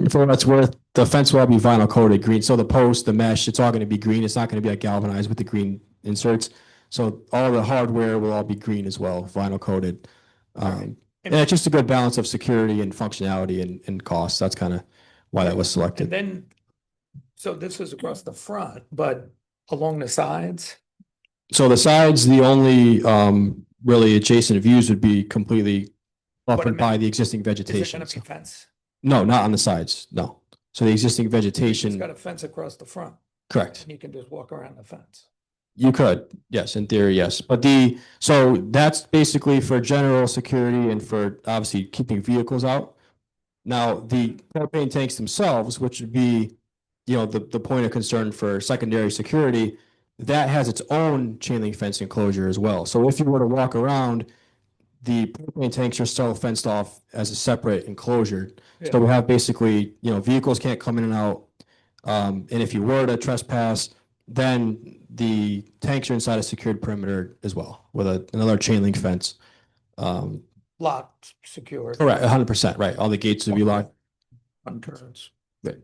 for what it's worth, the fence will all be vinyl coated green. So the post, the mesh, it's all going to be green. It's not going to be like galvanized with the green inserts. So all the hardware will all be green as well, vinyl coated. And it's just a good balance of security and functionality and cost. That's kind of why that was and selected. then, so this is across the front, but along the sides? So the sides, the only really adjacent views would be completely I buffered meant- by the existing Is it vegetation. gonna be fence? No, not on the sides, no. So the existing It's vegetation, got a fence across the front correct. and you can just walk around the fence. You could, yes, in theory, yes. But so that's basically for general security and for obviously keeping vehicles out. Now, the propane tanks themselves, which would be, the point of concern for secondary security, that has its own chain link fence enclosure as well. So if you were to walk around, the propane tanks are still fenced off as a separate enclosure. So we have basically, vehicles can't come in and out. And if you were to trespass, then the tanks are inside a secured perimeter as well with another chain link fence. Locked, secure. Correct, 100%, right. All the gates would be locked. On turns.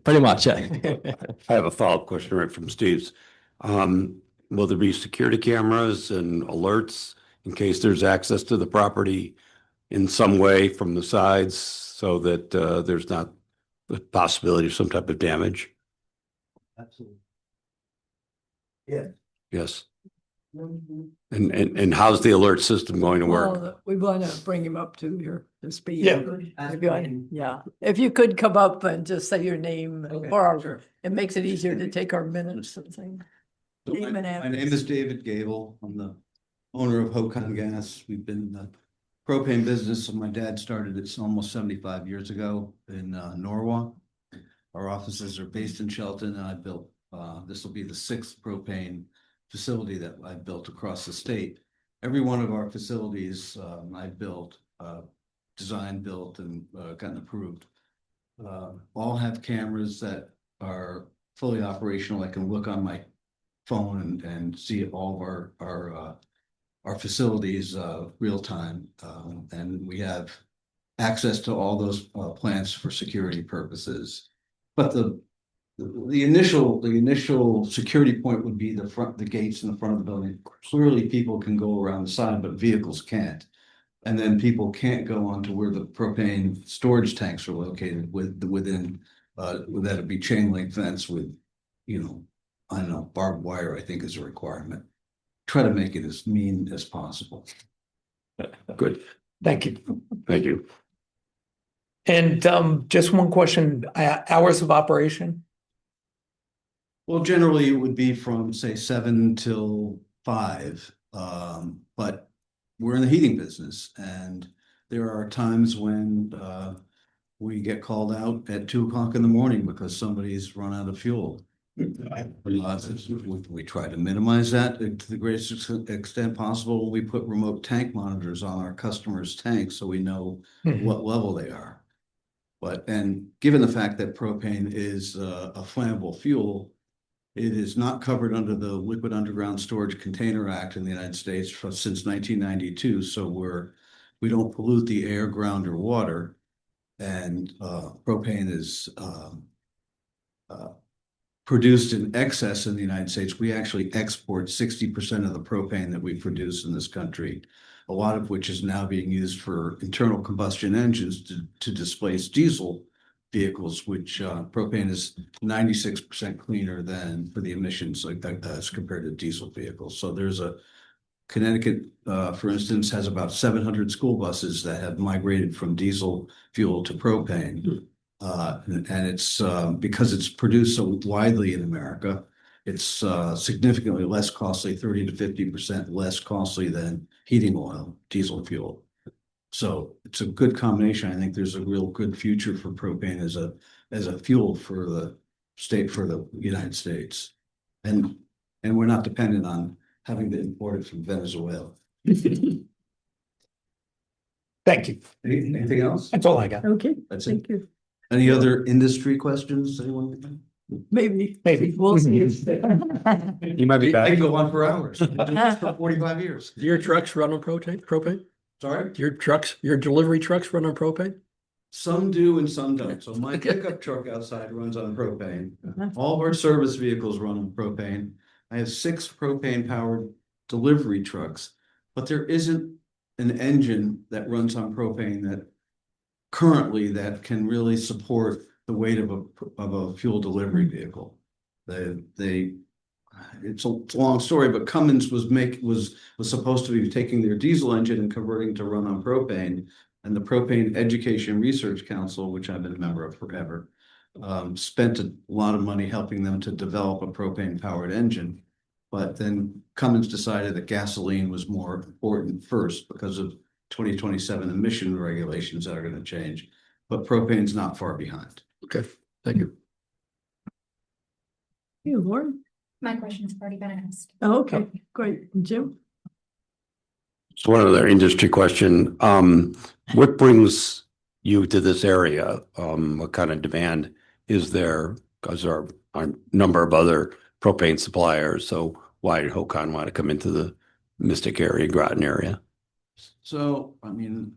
Pretty much, yeah. I have a follow-up question right from Steve's. Will there be security cameras and alerts in case there's access to the property in some way from the sides so that there's not the possibility of some type of damage? Absolutely. Yes. And how's the alert system going to work? Well, we want to bring him up to your to speed. Yeah. If you- Yeah, if you could come up and just say your name, or it makes it easier to take our minutes and things. So Name and my name is David Gable. I'm the owner of Hokan Gas. We've been in the propane business. So my dad started it almost 75 years ago in Norwalk. Our offices are based in Shelton, and I built, this will be the 6th propane facility that I built across the state. Every one of our facilities I built, designed, built, and gotten approved. All have cameras that are fully operational. I can look on my phone and see all of our facilities real time, and we have access to all those plants for security purposes. But the initial security point would be the gates in the front of the building. Clearly, people can go around the side, but vehicles can't. And then people can't go onto where the propane storage tanks are located within that'd be chain link fence with, I don't know, barbed wire, I think is a requirement. Try to make it as mean as possible. Good. Thank you. Thank you. And just one question, hours of operation? Well, generally it would be from say 7 till 5. But we're in the heating business, and there are times when we get called out at 2 o'clock in the morning because somebody's run out of fuel. We try to minimize that to the greatest extent possible. We put remote tank monitors on our customers' tanks so we know what level they are. And given the fact that propane is a flammable fuel, it is not covered under the Liquid Underground Storage Container Act in the United States since 1992. So we don't pollute the air, ground, or water. And propane is produced in excess in the United States. We actually export 60% of the propane that we produce in this country, a lot of which is now being used for internal combustion engines to displace diesel vehicles, which propane is 96% cleaner than for the emissions like that as compared to diesel vehicles. So there's a Connecticut, for instance, has about 700 school buses that have migrated from diesel fuel to propane. And it's because it's produced so widely in America, it's significantly less costly, 30 to 50% less costly than heating oil, diesel fuel. So it's a good combination. I think there's a real good future for propane as a fuel for the United States. And we're not dependent on having to import it from Venezuela. Thank you. Anything else? That's all I got. Okay, That's it. thank you. Any other industry questions? Anyone? Maybe. Maybe. We'll see. You might be I back. can go on for hours. I've been doing this for 45 years. Do your trucks run on propane? Sorry? Your delivery trucks run on propane? Some do and some don't. So my pickup truck outside runs on propane. All of our service vehicles run on propane. I have 6 propane powered delivery trucks, but there isn't an engine that runs on propane that currently that can really support the weight of a fuel delivery vehicle. It's a long story, but Cummins was supposed to be taking their diesel engine and converting to run on propane. And the Propane Education Research Council, which I've been a member of forever, spent a lot of money helping them to develop a propane powered engine. But then Cummins decided that gasoline was more important first because of 2027 emission regulations that are going to change. But propane's not far behind. Okay, thank you. You, Lauren? My question's already been asked. Oh, okay, great. Jim? So one other industry question. What brings you to this area? What kind of demand is there? Because there are a number of other propane supplier. So why did Hocon want to come into the Mystic area, Groton area? So, I mean,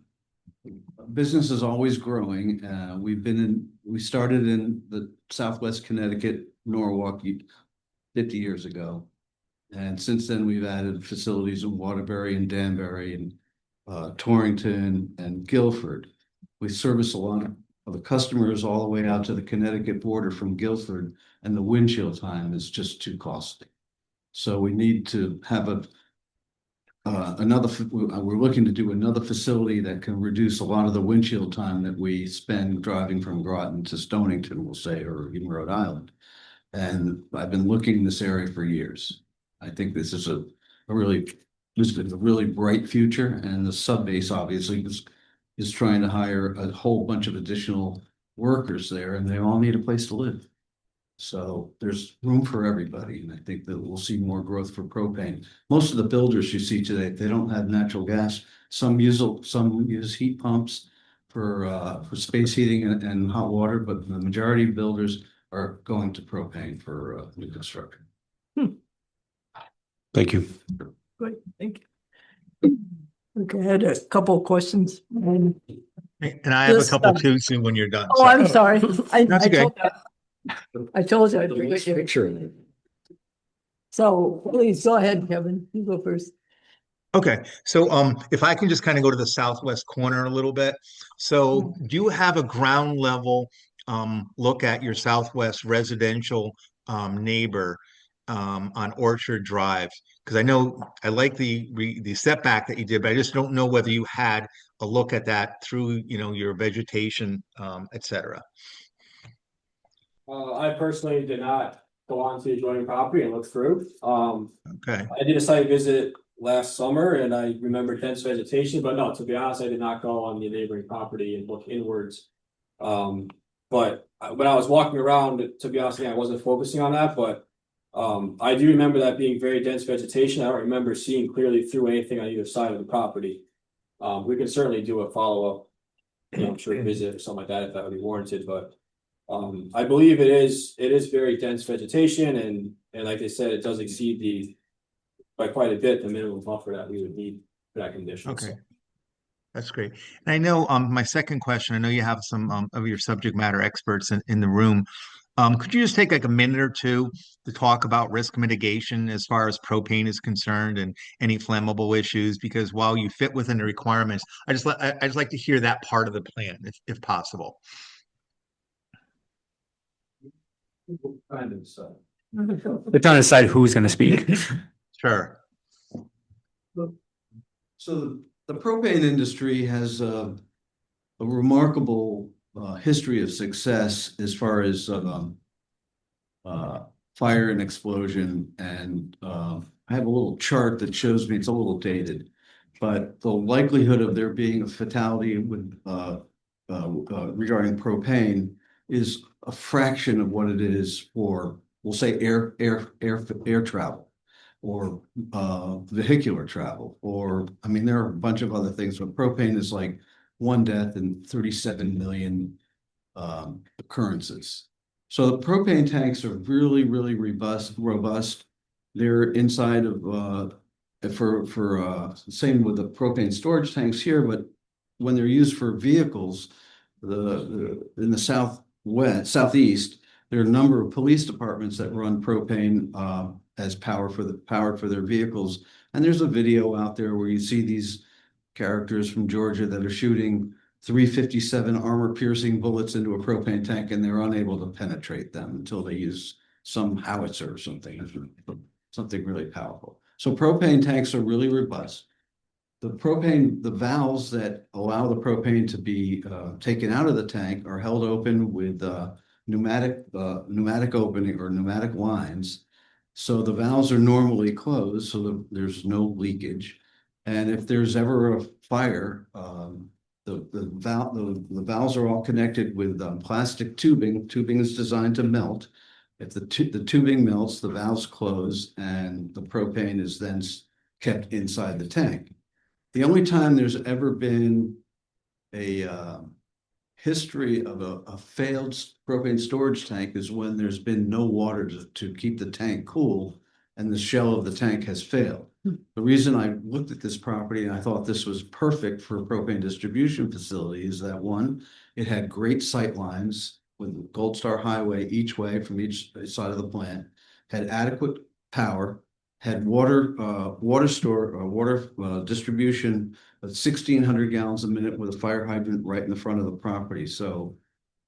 business is always growing. We started in the Southwest Connecticut, Norwalk 50 years ago. And since then, we've added facilities in Waterbury and Danbury and Torrington and Guilford. We service a lot of the customers all the way out to the Connecticut border from Guilford, and the windshield time is just too costly. So we need to have we're looking to do another facility that can reduce a lot of the windshield time that we spend driving from Groton to Stonington, we'll say, or even Rhode Island. And I've been looking in this area for years. I think this is a really bright future, and the sub base obviously is trying to hire a whole bunch of additional workers there, and they all need a place to live. So there's room for everybody, and I think that we'll see more growth for propane. Most of the builders you see today, they don't have natural gas. Some use heat pumps for space heating and hot water, but the majority of builders are going to propane for new construction. Thank you. Great, thank you. Okay, I had a couple of questions. And I have a This, couple too, Sue, when you're done. Oh, I'm sorry. That's okay. I told you. I'd Nice forget you. picture in there. So please go ahead, Kevin. You go first. Okay, so if I can just kind of go to the southwest corner a little bit. So do you have a ground level look at your southwest residential neighbor on Orchard Drive? Because I know I like the setback that you did, but I just don't know whether you had a look at that through, your vegetation, et cetera. I personally did not go onto the adjoining property and look through. Okay, I did a site visit last summer and I remember dense vegetation, but no, to be honest, I did not go on the neighboring property and look inwards. But when I was walking around, to be honest, I wasn't focusing on that, but I do remember that being very dense vegetation. I don't remember seeing clearly through anything on either side of the property. We can certainly do a follow-up, I'm sure visit or something like that if that would be warranted, but I believe it is very dense vegetation and like they said, it does exceed by quite a bit the minimum buffer that we would need for that condition. okay. So. That's great. And I know my second question, I know you have some of your subject matter experts in the room. Could you just take like a minute or two to talk about risk mitigation as far as propane is concerned and any flammable issues? Because while you fit within the requirements, I just like to hear that part of the plan if possible. They're trying to decide who's going to speak. Sure. So the propane industry has a remarkable history of success as far as fire and explosion. And I have a little chart that shows me, it's a little dated, but the likelihood of there being a fatality with regarding propane is a fraction of what it is for, we'll say, air travel or vehicular travel, or I mean, there are a bunch of other things, but propane is like 1 death and 37 million occurrences. So the propane tanks are really, really robust. They're inside of same with the propane storage tanks here, but when they're used for vehicles, in the southeast, there are a number of police departments that run propane as power for their vehicles. And there's a video out there where you see these characters from Georgia that are shooting 357 armor-piercing bullets into a propane tank, and they're unable to penetrate them until they use some howitzer or something really powerful. So propane tanks are really robust. The valves that allow the propane to be taken out of the tank are held open with pneumatic opening or pneumatic lines. So the valves are normally closed so that there's no leakage. And if there's ever a fire, the valves are all connected with plastic tubing. Tubing is designed to melt. If the tubing melts, the valves close and the propane is then kept inside the tank. The only time there's ever been a history of a failed propane storage tank is when there's been no water to keep the tank cool and the shell of the tank has failed. The reason I looked at this property and I thought this was perfect for a propane distribution facility is that one, it had great sight lines with Gold Star Highway each way from each side of the plant, had adequate power, had water distribution of 1,600 gallons a minute with a fire hydrant right in the front of the property. So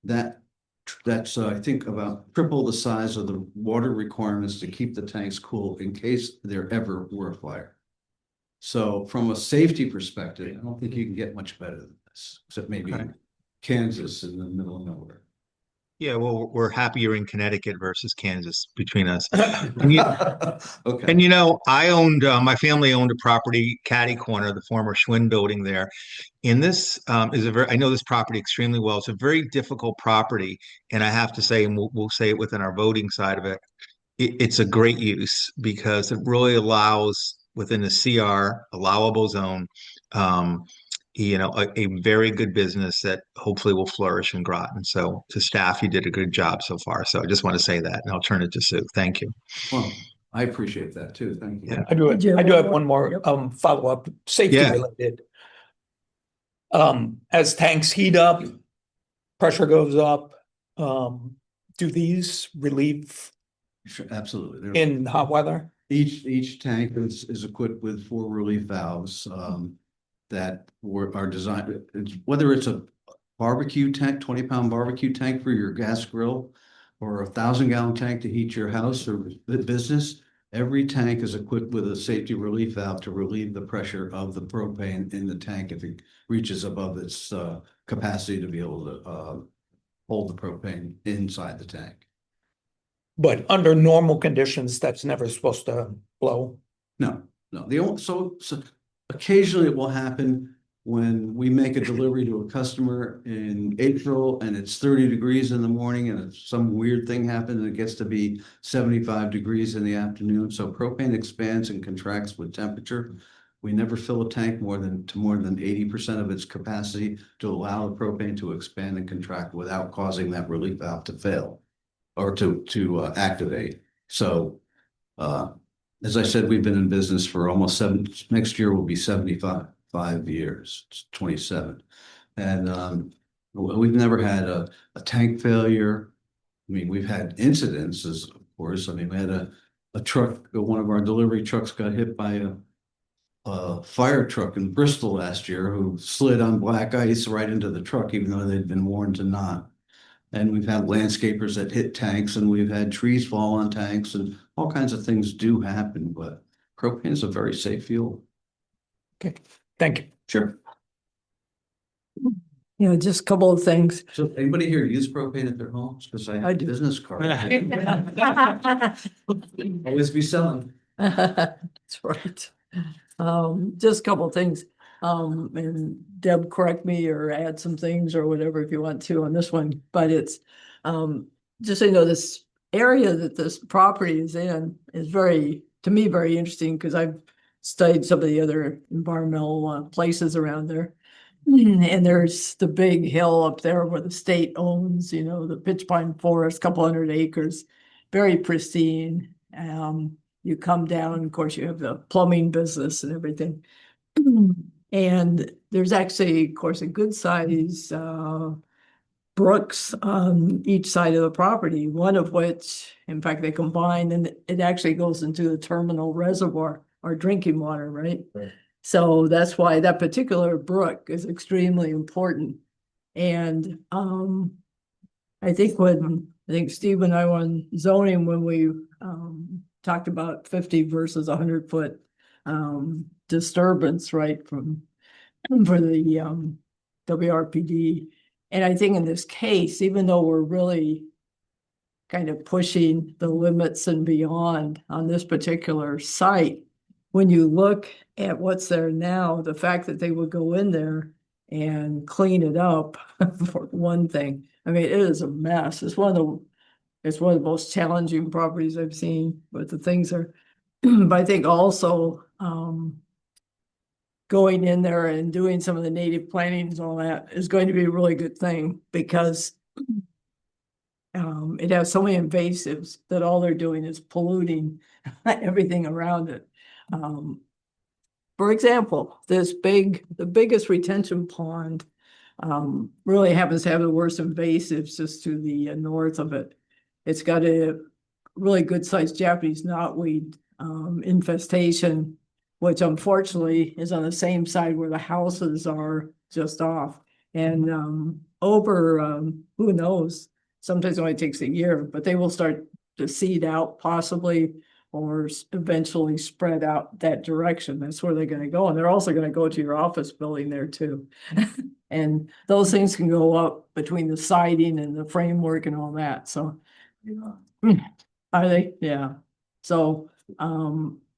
that's I think about triple the size of the water requirements to keep the tanks cool in case there ever were a fire. So from a safety perspective, I don't think you can get much better than this, except maybe Okay. Kansas in the middle of nowhere. Yeah, well, we're happier in Connecticut versus Kansas between us. And Okay. and I owned, my family owned a property, Caddy Corner, the former Schwinn building there. And this is I know this property extremely well. It's a very difficult property. And I have to say, and we'll say it within our voting side of it, it's a great use because it really allows within the CR allowable zone, um, a very good business that hopefully will flourish in Groton. So to staff, you did a good job so far. So I just want to say that, and I'll turn it to Sue. Thank you. Well, I appreciate that too. Thank you. Yeah. I do, Did you I have do one have one more, Yep. follow-up, safety Yeah. related. As tanks heat up, pressure goes up, do these relieve Sure, absolutely. in hot weather? Each tank is equipped with 4 relief valves that are designed, whether it's a barbecue tank, 20-pound barbecue tank for your gas grill, or a 1,000-gallon tank to heat your house or business. Every tank is equipped with a safety relief valve to relieve the pressure of the propane in the tank if it reaches above its capacity to be able to hold the propane inside the tank. But under normal conditions, that's never supposed to blow. No. So occasionally it will happen when we make a delivery to a customer in April and it's 30 degrees in the morning and some weird thing happens and it gets to be 75 degrees in the afternoon. So propane expands and contracts with temperature. We never fill a tank more than 80% of its capacity to allow the propane to expand and contract without causing that relief valve to fail or to activate. So as I said, we've been in business for almost next year will be 75 years, it's 27. And we've never had a tank failure. I mean, we've had incidences, of course. I mean, we had a truck, one of our delivery trucks got hit by a fire truck in Bristol last year who slid on black ice right into the truck, even though they'd been warned to not. And we've had landscapers that hit tanks and we've had trees fall on tanks and all kinds of things do happen, but propane is a very safe fuel. Okay, thank you. Sure. Just a couple of things. So anybody here use propane at their homes? Because I have I a do. business card. Always be selling. That's right. Just a couple of things. And Deb, correct me or add some things or whatever if you want to on this one, but it's, just so you know, this area that this property is in is to me, very interesting because I've studied some of the other environmental places around there. And there's the big hill up there where the state owns, the pitch pine forest, couple hundred acres, very pristine. You come down, of course, you have the plumbing business and everything. And there's actually, of course, a good size brooks on each side of the property, one of which, in fact, they combine and it actually goes into the terminal reservoir or drinking water, right? So that's why that particular brook is extremely important. And I think Steve and I were on zoning when we talked about 50 versus 100-foot disturbance, right, for the WRPD. And I think in this case, even though we're really kind of pushing the limits and beyond on this particular site, when you look at what's there now, the fact that they would go in there and clean it up for one thing. I mean, it is a mess. It's one of the most challenging properties I've seen, but the things are, but I think also, going in there and doing some of the native plantings and all that is going to be a really good thing because it has so many invasives that all they're doing is polluting everything around it. For example, the biggest retention pond really happens to have the worst invasives just to the north of it. It's got a really good sized Japanese knotweed infestation, which unfortunately is on the same side where the houses are just off. And who knows, sometimes it only takes a year, but they will start to seed out possibly or eventually spread out that direction. That's where they're going to go. And they're also going to go to your office building there too. And those things can go up between the siding and the framework and all that. So are they? Yeah. So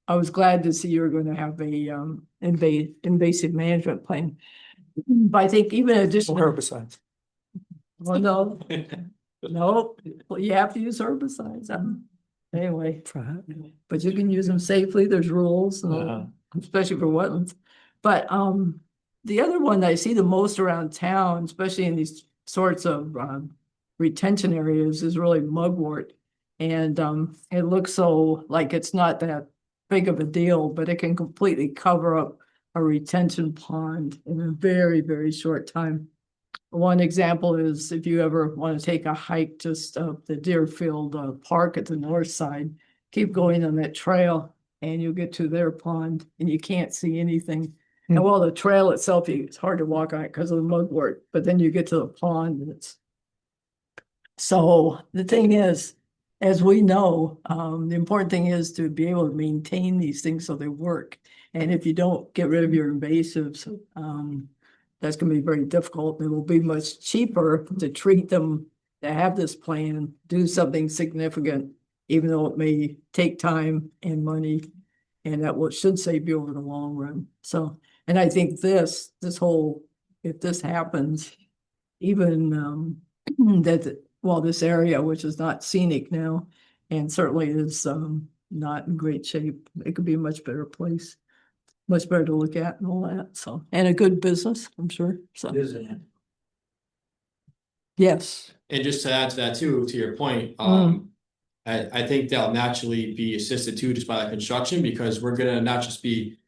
I was glad to see you're going to have a invasive management plan. But I think even additional Herbicides. well, no, no, well, you have to use herbicides. Anyway, but you can use them safely. There's rules, especially for wetlands. But the other one that I see the most around town, especially in these sorts of retention areas, is really mugwort. And it looks so like it's not that big of a deal, but it can completely cover up a retention pond in a very, very short time. One example is if you ever want to take a hike just up the Deerfield Park at the north side, keep going on that trail and you'll get to their pond and you can't see anything. And while the trail itself, it's hard to walk on it because of the mugwort, but then you get to the pond and it's. So the thing is, as we know, the important thing is to be able to maintain these things so they work. And if you don't get rid of your invasives, that's going to be very difficult. It will be much cheaper to treat them, to have this plan, do something significant, even though it may take time and money, and that should save you over the long run. So, and I think this whole, if this happens, even this area, which is not scenic now, and certainly is not in great shape, it could be a much better place. Much better to look at and all that, so, and a good business, I'm sure, so. Yes. And just to add to that too, to your point, I think that'll naturally be assisted too just by the construction, because we're gonna not just be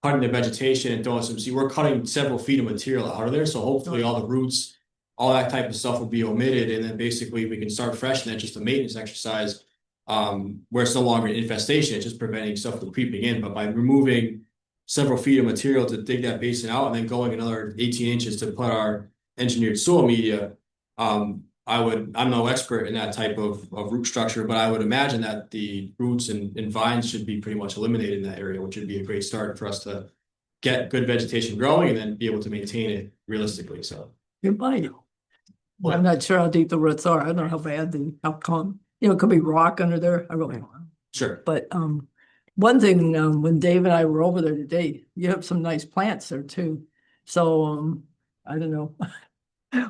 cutting the vegetation and throwing some seed, we're cutting several feet of material out of there, so hopefully all the roots, all that type of stuff will be omitted, and then basically we can start fresh, and then just a maintenance exercise, where it's no longer an infestation, it's just preventing stuff from creeping in, but by removing several feet of material to dig that basin out and then going another 18 inches to put our engineered soil media. I'm no expert in that type of root structure, but I would imagine that the roots and vines should be pretty much eliminated in that area, which would be a great start for us to get good vegetation growing and then be able to maintain it realistically. So you might. I'm not sure how deep the roots are. I don't know how bad the outcome. It could be rock under there. I really don't know. Sure. But one thing, when Dave and I were over there today, you have some nice plants there too. So I don't know.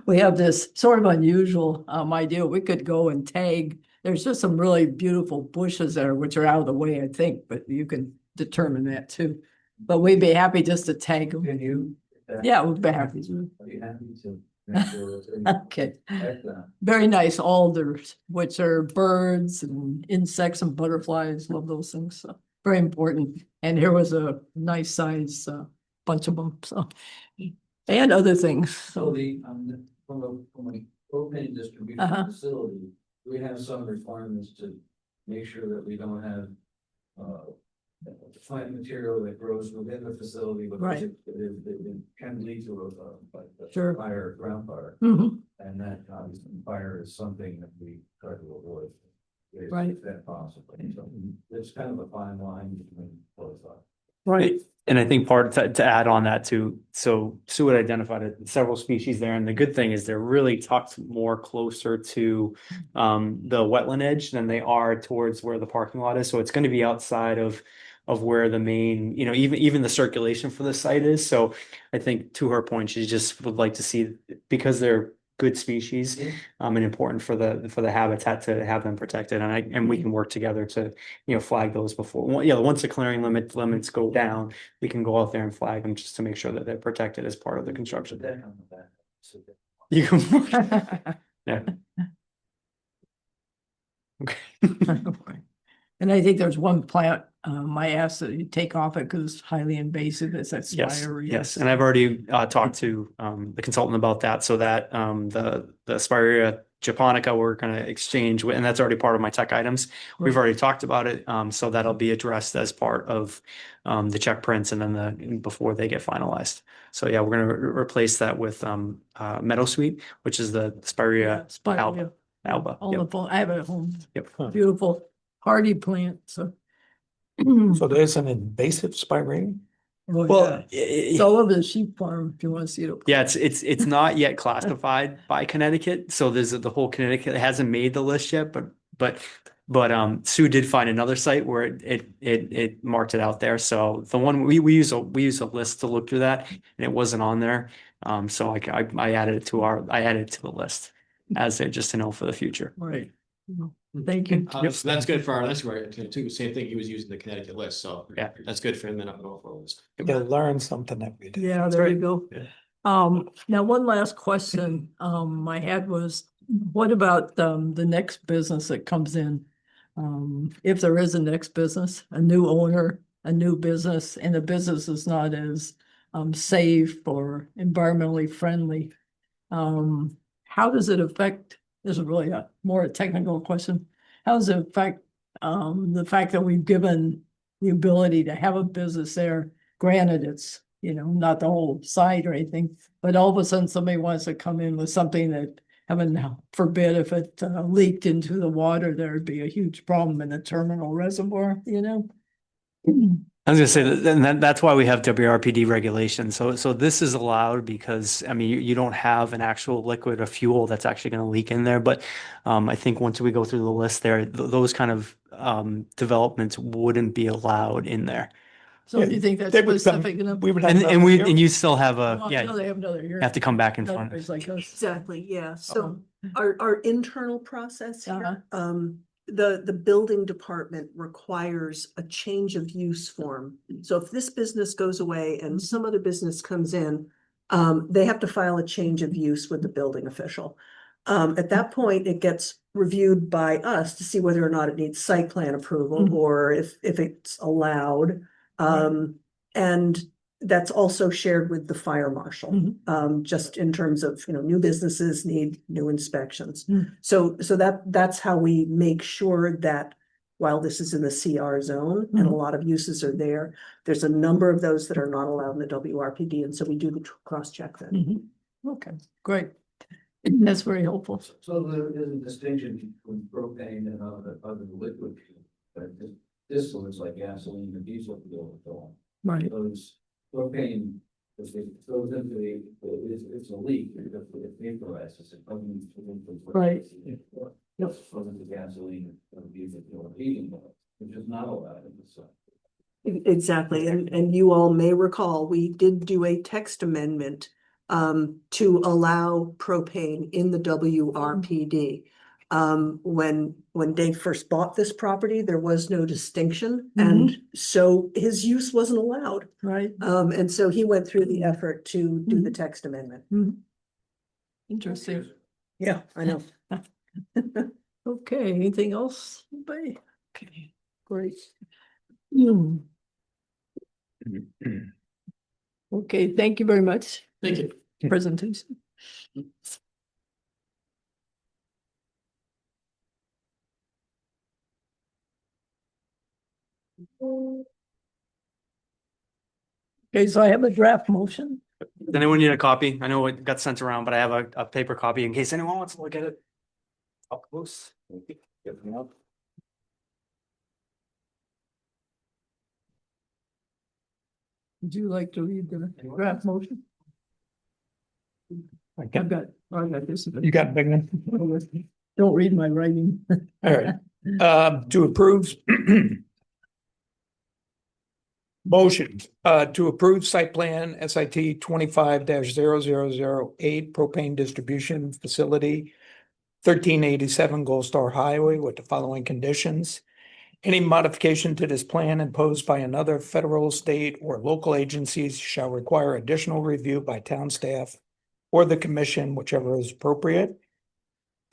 We have this sort of unusual idea. We could go and tag. There's just some really beautiful bushes there, which are out of the way, I think, but you can determine that too. But we'd be happy just to tag them. Can you? Yeah, we'd be happy to. Are you happy to? Make sure it's- Okay. Excellent. Very nice alders, which are birds and insects and butterflies. Love those things. So very important. And here was a nice size bunch of them. So, and other things. So So from a propane distribution facility, we have some requirements to make sure that we don't have plant material that grows within the facility, but Right. it can lead to a Sure. fire, ground fire. Mhm. And that obviously fire is something that we try to avoid. Right. If that possible. So it's kind of a fine line between both sides. Right. And I think part to add on that too, so Sue had identified several species there, and the good thing is they're really tucked more closer to the wetland edge than they are towards where the parking lot is. So it's going to be outside of where the main, even the circulation for the site is. So I think to her point, she just would like to see, because they're good species, and important for the habitat to have them protected. And we can work together to, flag those before, once the clearing limits go down, we can go out there and flag them just to make sure that they're protected as part of the construction. You can, yeah. Okay. And I think there's one plant, I asked that you take off it because it's highly invasive. It's that Yes, spirea. yes, and I've already talked to the consultant about that, so that the Spirea japonica we're going to exchange with, and that's already part of my tech items. We've Right. already talked about it, so that'll be addressed as part of the check prints and then before they get finalized. So yeah, we're going to replace that with Meadowsweet, which is the Spirea Spirea. alba. On Yep. the phone. I have it at home. Yep. Beautiful hardy plant, so. So there's an invasive spirea? Well, it's all over the sheep farm, if you want to see it. Yeah, it's not yet classified by Connecticut, so there's the whole Connecticut, it hasn't made the list yet, but Sue did find another site where it marked it out there. So the one we use a list to look through that, and it wasn't on there. So I added it to the list as just to know for the future. Right. Thank you. So that's good for our list, right? Too, same thing, he was using the Connecticut list, so yeah, that's good for him then. I'll go for a list. You'll learn something every day. Yeah, there you go. Yeah. Now one last question, I had was, what about, the next business that comes in? If there is a next business, a new owner, a new business, and the business is not as, safe or environmentally friendly. How does it affect, this is really a more technical question. How does it affect, the fact that we've given the ability to have a business there? Granted, it's, not the whole site or anything, but all of a sudden somebody wants to come in with something that, heaven forbid, if it leaked into the water, there'd be a huge problem in the terminal reservoir, I was gonna say that's why we have WRPD regulations. So this is allowed because, I mean, you don't have an actual liquid or fuel that's actually going to leak in there. But I think once we go through the list there, those kind of developments wouldn't be allowed in there. So do you think that's They would come- specific enough? we would have And another hearing. you still have Well, I know yeah, they have another year. have to come back in front. It's like us. Exactly, yeah. So Uh-huh. our internal process Uh-huh. here, the building department requires a change of use form. So if this business goes away and some other business comes in, they have to file a change of use with the building official. At that point, it gets reviewed by us to see whether or not it needs site plan approval Mhm. or if it's allowed. And that's also shared with the fire marshal, Mhm. just in terms of, new businesses need new inspections. Mm. So that's how we make sure that while this is in the CR zone and a lot of uses are there, there's a number of those that are not allowed in the WRPD. And so we do the cross check then. Mhm. Okay, great. That's very helpful. So there is a distinction between propane and other liquid fuel, but this looks like gasoline and diesel fuel and so on. Right. Those propane, if it goes into it's a leak, it vaporizes, it doesn't. Right. Yep. Goes into gasoline and diesel fuel and heating oil, which is not allowed in the site. Exactly. And you all may recall, we did do a text amendment to allow propane in the WRPD. When Dave first bought this property, there was no distinction, and so his use wasn't allowed. Right. And so he went through the effort to do the text amendment. Interesting. Yeah, I know. Okay, anything else? Anybody? Okay, great. Okay, thank you very much. Thank you. Presentation. Okay, so I have a draft motion. Does anyone need a copy? I know it got sent around, but I have a paper copy in case anyone wants to look at it up close. Would you like to read the draft motion? I've got this. You got a big one? Don't read my writing. All right. To approve. Motion to approve site plan SIT 25-0008 propane distribution facility, 1387 Gold Star Highway with the following conditions. Any modification to this plan imposed by another federal, state, or local agencies shall require additional review by town staff or the commission, whichever is appropriate.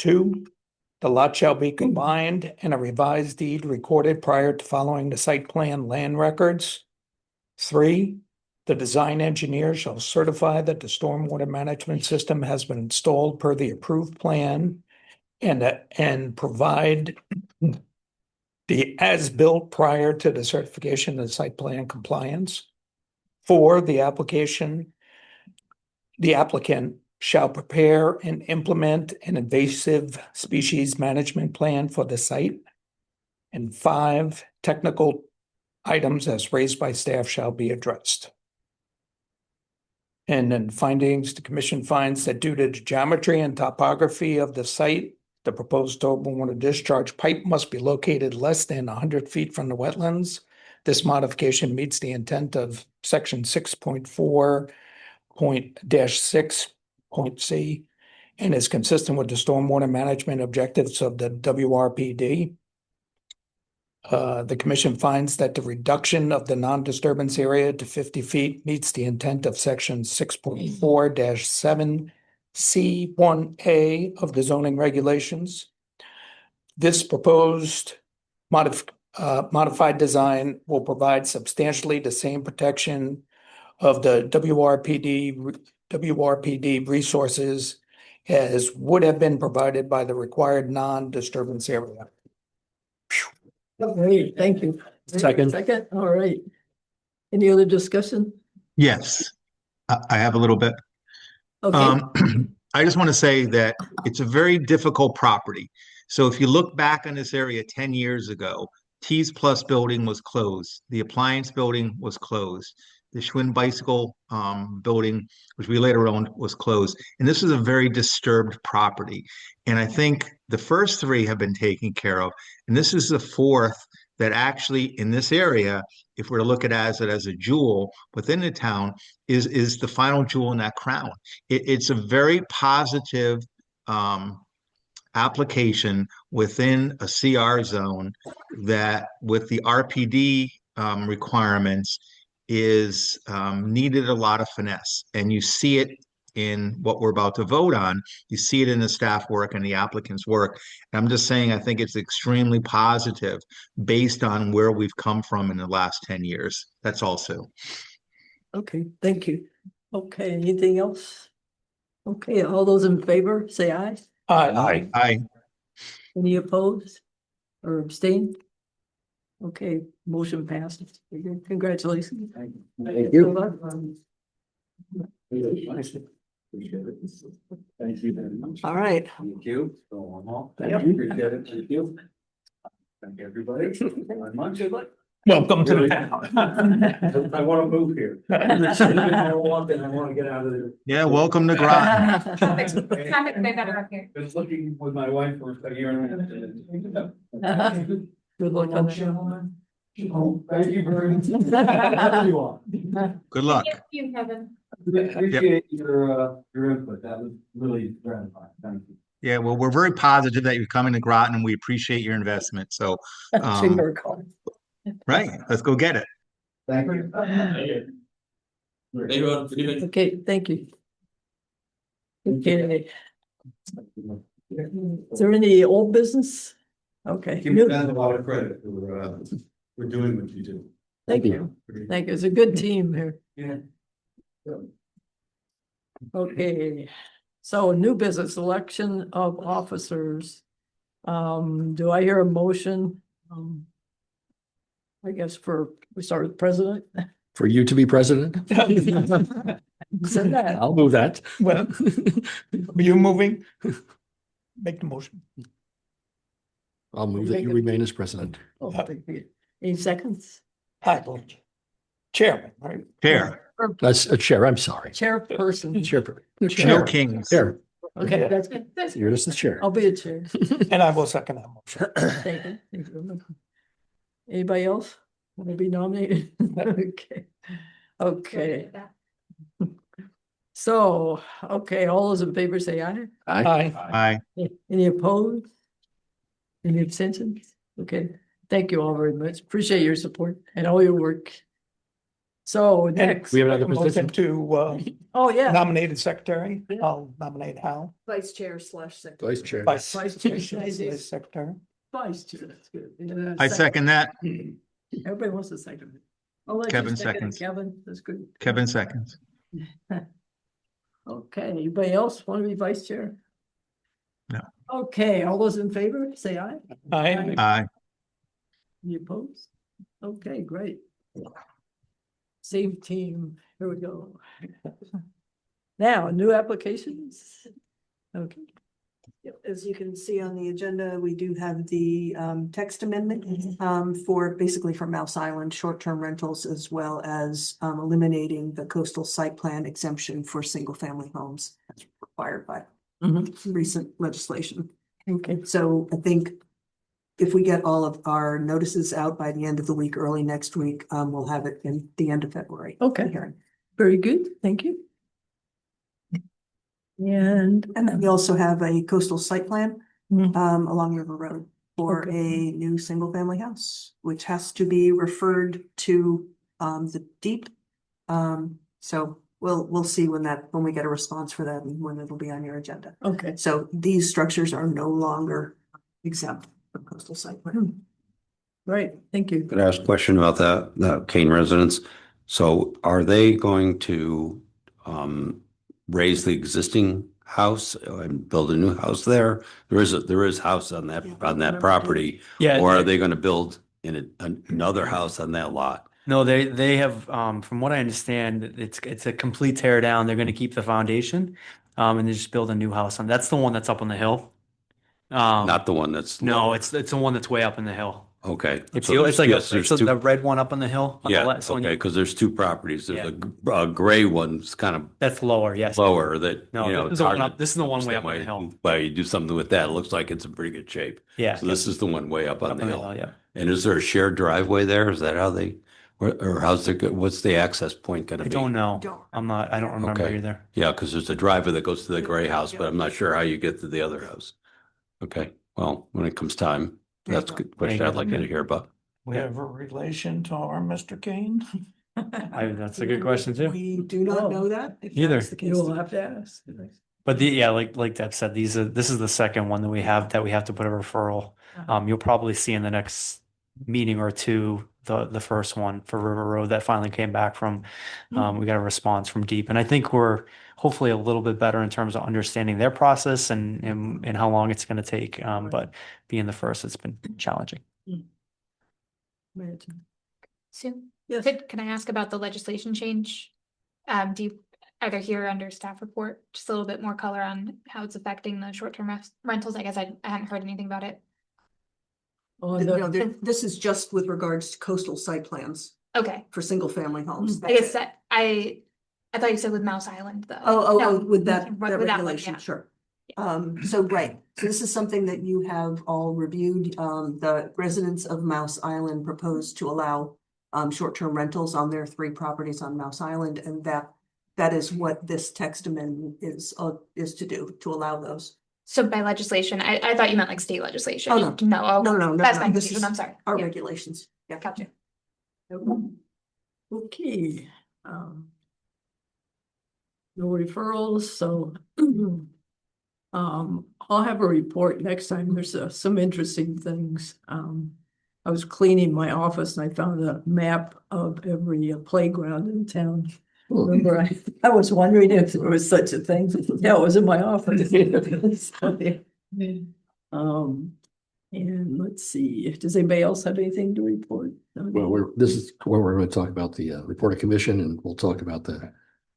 2, the lot shall be combined and a revised deed recorded prior to following the site plan land records. 3, the design engineer shall certify that the stormwater management system has been installed per the approved plan and provide the as-built prior to the certification of site plan compliance. 4, the applicant shall prepare and implement an invasive species management plan for the site. And 5, technical items as raised by staff shall be addressed. And then findings, the commission finds that due to the geometry and topography of the site, the proposed stormwater discharge pipe must be located less than 100 feet from the wetlands. This modification meets the intent of section 6.4.-6.c and is consistent with the stormwater management objectives of the WRPD. The commission finds that the reduction of the non-disturbance area to 50 feet meets the intent of section 6.4-7C1A of the zoning regulations. This proposed modified design will provide substantially the same protection of the WRPD resources as would have been provided by the required non-disturbance area. Great, thank you. Second. Second, all right. Any other discussion? Yes, I have a little bit. Okay, I just want to say that it's a very difficult property. So if you look back on this area 10 years ago, T's Plus building was closed. The appliance building was closed. The Schwinn Bicycle building, which we later owned, was closed. And this is a very disturbed property. And I think the first 3 have been taken care of. And this is the 4th that actually in this area, if we're to look at it as a jewel within the town, is the final jewel in that crown. It's a very positive application within a CR zone that with the RPD requirements is needed a lot of finesse. And you see it in what we're about to vote on. You see it in the staff work and the applicant's work. And I'm just saying, I think it's extremely positive based on where we've come from in the last 10 years. That's also. okay, thank you. Okay, anything else? Okay, all those in favor, say aye. Aye. Any opposed or abstain? Okay, motion passes. Congratulations. Thank you. Thank you very much. All right. Thank you. Yep. Appreciate it. Thank you. Thank everybody very much. Welcome to the Really. town. I want to move here. I want to get out of there. Yeah, welcome to Groton. Traffic's way better up here. Been looking with my wife for a year and a half. Good luck on that. Oh, thank you very much. Everyone. Good luck. Thank you, Kevin. Appreciate your input. That was really gratifying. Thank you. Yeah, well, we're very positive that you're coming to Groton and we appreciate your investment. So, Chamber call. right, let's go get it. Thank you. Everyone, good evening. Okay, thank you. Okay. Is there any old business? Okay. Give you guys a lot of credit for doing what you do. Thank you. Thank you. It's a good team here. Yeah. Okay, so new business election of officers. Do I hear a motion? I guess we start with president. For you to be president? Said that. I'll move that. Well, are you moving? Make the motion. I'll move that you remain as president. Oh, thank you. Any seconds? Chairman, right? Chair, That's a chair. I'm sorry. Chairperson. Chair. no Chair. kings. Chair. Okay, that's good. You're just the chair. I'll be a chair. And I will second that motion. Thank you. Thank you. Anybody else? Want to be nominated? Okay. Okay, so, okay, all those in favor say aye. Aye. Any opposed? Any abstentions? Okay, thank you all very much. Appreciate your support and all your work. So next. We have another Motion position. to Oh, yeah. nominated secretary. I'll nominate Hal. Vice chair / secretary. Vice Chair. Vice Vice chair. Vice secretary. Vice chair, that's good. I second that. Everybody wants a second. I'll let you Kevin second it, seconds. Kevin, that's good. Kevin seconds. Okay, anybody else want to be vice chair? No. Okay, all those in favor, say aye. Aye. Aye. Any opposed? Okay, great. Same team, here we go. Now, new applications? Okay, Yep, as you can see on the agenda, we do have the text amendment for basically for Mouse Island short-term rentals, as well as eliminating the coastal site plan exemption for single-family homes as required by recent legislation. okay, So I think if we get all of our notices out by the end of the week, early next week, we'll have it in the end of February. Okay. the hearing. very good, thank you. And And then we also have a coastal site plan Mhm. along River Road for Okay. a new single-family house, which has to be referred to the deep. So we'll see when we get a response for that and when it'll be on your agenda. Okay, So these structures are no longer exempt from coastal site plan. right, thank you. Could I ask a question about that, the Kane residents? So are they going to raise the existing house and build a new house there? There is house on that property. Yeah. Or are they going to build in another house on that lot? No, they have, from what I understand, it's a complete tear down. They're going to keep the foundation, and they just build a new house on. That's the one that's up on the hill. Not the one that's. No, it's the one that's way up in the hill. Okay. It's So it's like yes, there's two. the red one up on the hill. On the Yeah, left. So when okay, you- because there's two properties. There's a gray one's kind of that's lower. Yes. lower that, No, you know, this is it's the hard one to up. This is the one way up on the understand hill. why you do something with that. It looks like it's in pretty good shape. Yeah. So this is the one way up on up the hill. Yeah. And is there a shared driveway there? Is that how they, or how's the, what's the access point gonna I be? don't know. Don't. I don't remember Okay. either. Yeah, because there's a driveway that goes to the gray house, but I'm not sure how you get to the other house. Okay, well, when it comes time, that's a good question I'd like you to hear about. We have a relation to our Mr. Kane. That's a good question too. We do not know that. if Either. that's the case. You'll have to ask. But like Deb said, this is the second one that we have to put a referral. Uh-huh. You'll probably see in the next meeting or two, the first one for River Road that finally came back from, we got a response from Deep. And I think we're hopefully a little bit better in terms of understanding their process and how long it's going to take. But being the first, it's been challenging. Sue, Yes. can I ask about the legislation change? Do you either here under staff report, just a little bit more color on how it's affecting the short-term rentals? I guess I hadn't heard anything about it. Oh, No, this is just with regards to coastal site plans Okay, for single-family homes. I guess that I thought you said with Mouse Island though. Oh, No, with that with that one, regulation, yeah. sure. So right, so this is something that you have all reviewed. The residents of Mouse Island proposed to allow short-term rentals on their 3 properties on Mouse Island, and that is what this text amendment is to do, to allow those. So by legislation, I thought you meant like state legislation. Oh, no. No, oh, No, that's no, my this confusion. is I'm sorry. Our Yeah, regulations, yeah. gotcha. Okay. No referrals, so I'll have a report next time. There's some interesting things. I was cleaning my office and I found a map of every playground in town. Remember, I was wondering if there was such a thing. Yeah, it was in my office. And let's see, does anybody else have anything to report? Well, this is where we're going to talk about the report of commission, and we'll talk about the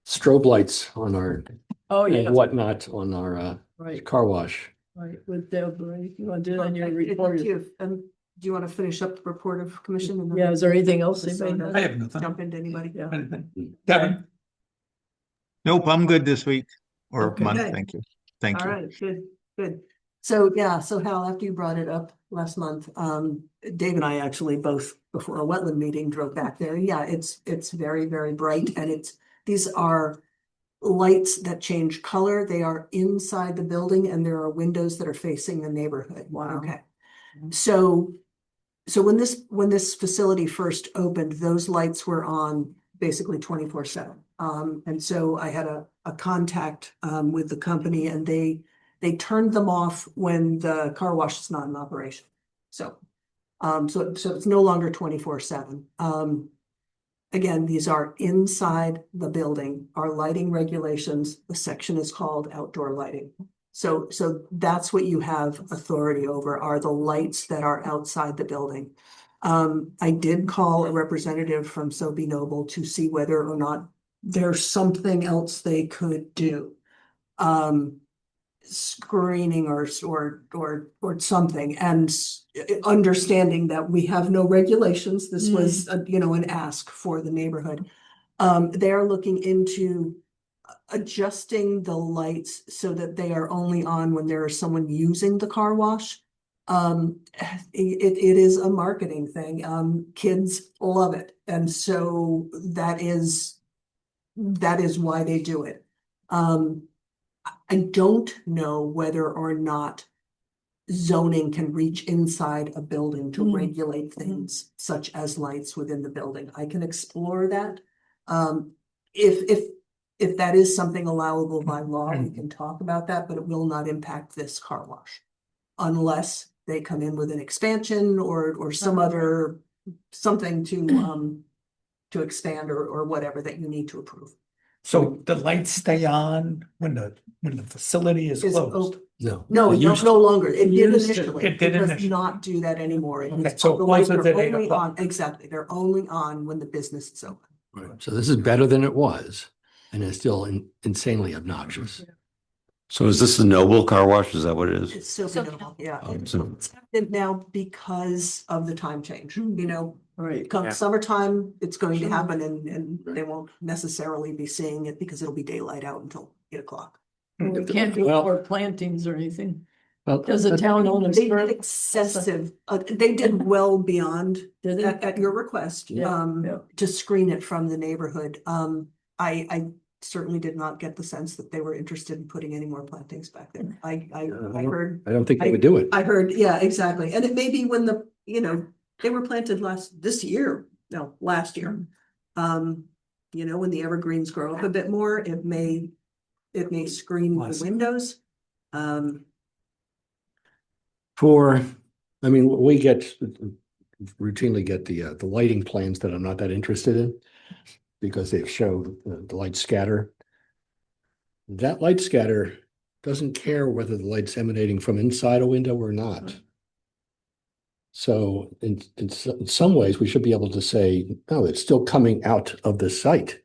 strobe lights on our Oh, yeah, and whatnot on our right, car wash. right, with Deb, right? You want to do it on your Okay, report? do you want to finish up the report of commission? And then Yeah, is there anything else Just anybody so has? I have nothing. jump into anybody? Yeah. Kevin? Nope, I'm good this week or Okay. month. Okay. Thank you. Thank All you. right, good. So, yeah, so Hal, after you brought it up, last month. Dave and I actually both before a wetland meeting drove back there. Yeah, it's very, very bright and these are lights that change color. They are inside the building and there are windows that are facing the neighborhood. Wow. Okay. So when this facility first opened, those lights were on basically 24/7. And so I had a contact with the company and they turned them off when the car wash is not in operation. So it's no longer 24/7. Again, these are inside the building. Our lighting regulations, the section is called outdoor lighting. So that's what you have authority over, are the lights that are outside the building. I did call a representative from Sobe Noble to see whether or not there's something else they could do. Screening or something, and understanding that we have no regulations. This was an ask for the neighborhood. They are looking into adjusting the lights so that they are only on when there is someone using the car wash. It is a marketing thing. Kids love it, and so that is why they do it. I don't know whether or not zoning can reach inside a building to regulate things such as lights within the building. I can explore that. If that is something allowable by law, we can talk about that, but it will not impact this car wash unless they come in with an expansion or some other something to expand or whatever that you need to approve. So the lights stay on when the facility is closed? Open. No. No, no longer. It did used to. initially. It did does initially. not do that anymore. Okay, so it the lights closes are at 8 only o'clock. on, exactly. They're only on when the business is open. Right. So this is better than it was, and it's still insanely obnoxious. So is this the Noble Car Wash? Is that what it is? It's so So minimal, yeah. So It's happened now because of the time change, Right. come Yeah. summertime, it's going to Sure. happen and they won't necessarily be seeing it because it'll be daylight out until 8 o'clock. We can't do Well- more plantings or anything. Well, Does the town own a They strip? did excessive, they did well beyond Did they? at your request, Yeah. to screen it from the neighborhood. I certainly did not get the sense that they were interested in putting any more plantings back there. I heard, I don't think they would do it. I heard, yeah, exactly. And it may be when they were planted last year. When the evergreens grow up a bit more, it may screen the Less. windows. We routinely get the lighting plans that I'm not that interested in because they show the light scatter. That light scatter doesn't care whether the light's emanating from inside a window or not. So in some ways, we should be able to say, no, it's still coming out of the site.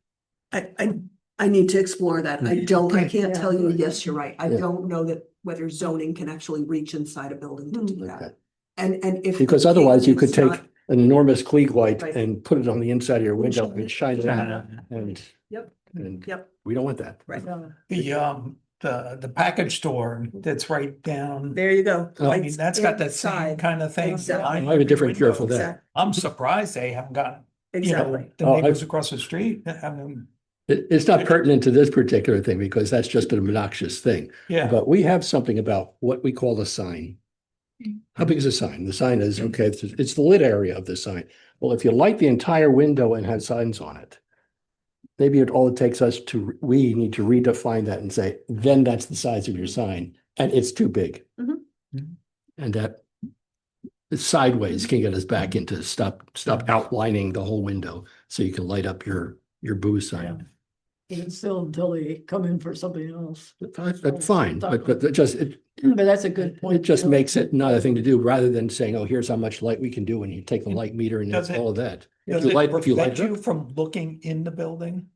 I need to explore that. I can't tell you, Yeah. yes, you're right. I Yeah. don't know that whether zoning can actually reach inside a building to do Okay. that. And if. Because otherwise you could it's take not- an enormous Klieg light Right. and put it on the inside of your window and shine it out. Yep. And Yep. we don't want that. Right. The package store that's right down. There you go. Oh. I mean, that's got that same Inside. kind of thing. Exactly. behind I have a every different cure window. for that. Exactly. I'm surprised they haven't gotten, Exactly. the Oh, neighbors across the street haven't. It's not pertinent to this particular thing because that's just an obnoxious thing. Yeah, But we have something about what we call a sign. How big is a sign? The sign is, okay, it's the lit area of the sign. Well, if you light the entire window and have signs on it, maybe all it takes us we need to redefine that and say, then that's the size of your sign and it's too big. Mhm. And that sideways can get us back into stop outlining the whole window so you can light up your booze sign. It's still until they come in for something else. That's fine, but it But that's a good point. it just makes it not a thing to do rather than saying, oh, here's how much light we can do and you take the light meter and Does it- all of that. does you it light prevent it you up- from looking in the building,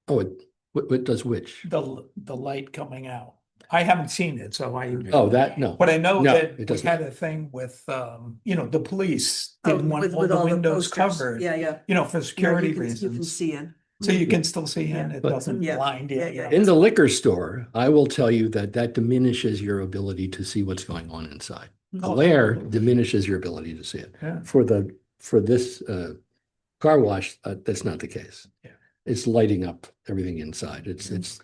Oh, what does which? the light coming out? I haven't seen it, so Oh, that, no. but I know No, that it we doesn't. had a thing with, the police Oh, didn't want with all the all the windows posters. covered, Yeah. for security You can reasons. see in. So you can still see in, it But- doesn't Yeah. blind you. Yeah. In the liquor store, I will tell you that diminishes your ability to see what's going on inside. glare diminishes your ability to see it. Yeah. For this car wash, that's not the case. Yeah. It's lighting up everything inside. It's It's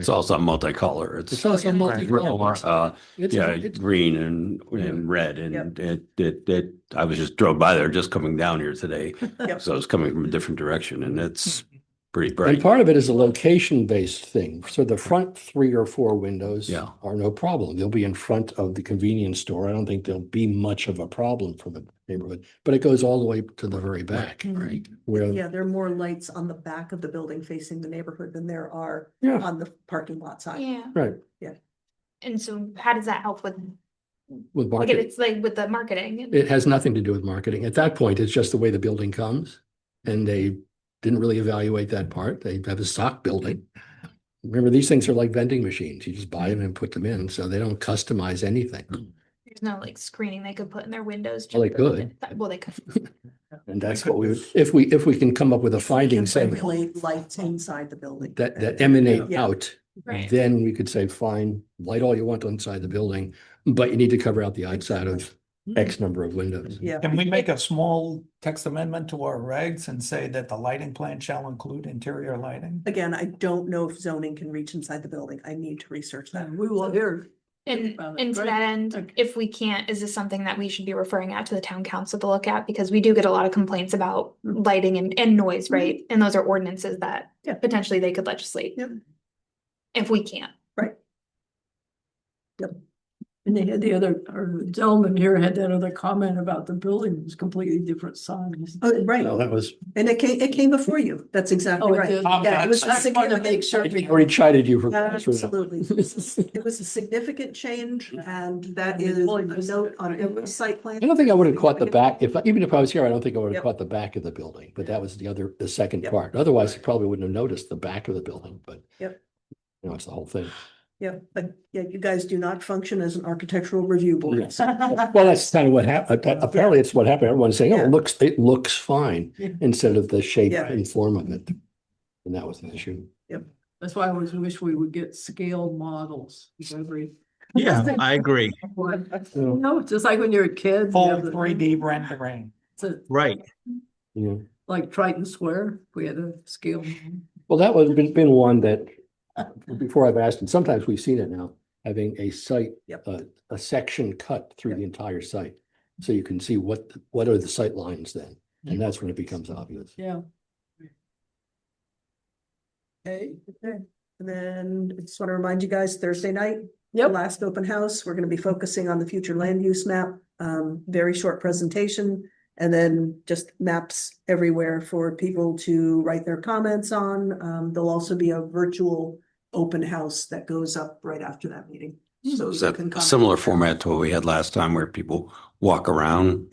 also multicolor. It's also multicolor. Green and red, and it, I was just drove by there just coming down here today. Yep. So I was coming from a different direction, and it's pretty And bright. part of it is a location-based thing. So the front 3 or 4 windows Yeah. are no problem. They'll be in front of the convenience store. I don't think there'll be much of a problem for the neighborhood, but it goes all the way to the very back. Right. Where, Yeah, there are more lights on the back of the building facing the neighborhood than there are Yeah. on the parking lot side. Yeah, right, and so how does that help with, with like, marketing. it's like with the marketing? It has nothing to do with marketing. At that point, it's just the way the building comes. And they didn't really evaluate that part. They have a stock building. Remember, these things are like vending machines. You just buy them and put them in, so they don't customize anything. There's no like screening they could put in their windows. Well, they could. Well, they could. And that's what we would, if we can come up with a finding Can saying regulate lights inside the building. that emanate Yeah. out, Right. then we could say, fine, light all you want inside the building, but you need to cover out the outside of X number of windows. Yeah. Can we make a small text amendment to our regs and say that the lighting plan shall include interior lighting? Again, I don't know if zoning can reach inside the building. I need to research that. We will hear. And, about it, and to right? that end, Okay. if we can't, is this something that we should be referring out to the town council to look at? Because we do get a lot of complaints about lighting and noise, right? And those are ordinances that Yeah. potentially they could legislate. Yep. If we can't. And they had the other, or the gentleman here had that other comment about the building was completely different size. Oh, right. No, that was, And it came before you. That's exactly Oh, it right. did? Yeah, it was a I just wanted to make significant. sure. I already chided you for. Absolutely. It was a significant change, and that is a note on every site plan. I don't think I would have caught the back, even if I was here, I don't think I would have Yep. caught the back of the building, but that was the second Yep. part. Otherwise, you probably wouldn't have noticed the back of the building, but. Yep. You know, it's the whole thing. Yeah, but yeah, you guys do not function as an architectural review board. Yes. Well, that's kind of what happened. Apparently, it's what happened. Everyone's saying, oh, Yeah. it looks fine, Yeah. instead of the shape Yeah. and form of it. And that was the issue. That's why I always wish we would get scale models. Every. Yeah, I agree. No, just like when you're a kid. you Full have the- 3D rendering. it's a- Right. Yeah. Like Triton Square, we had a scale. model. Well, that was been one that, before I've asked, and sometimes we've seen it now, having a site, Yep. a section cut through the entire site. So you can see what are the sight lines then, and that's when it becomes obvious. Yeah. Okay. And then I just want to remind you guys, Thursday night, the Yep. last open house, we're going to be focusing on the future land use map. Very short presentation, and then just maps everywhere for people to write their comments on. There'll also be a virtual open house that goes up right after that meeting. So Is you that can a come. similar format to what we had last time where people walk around?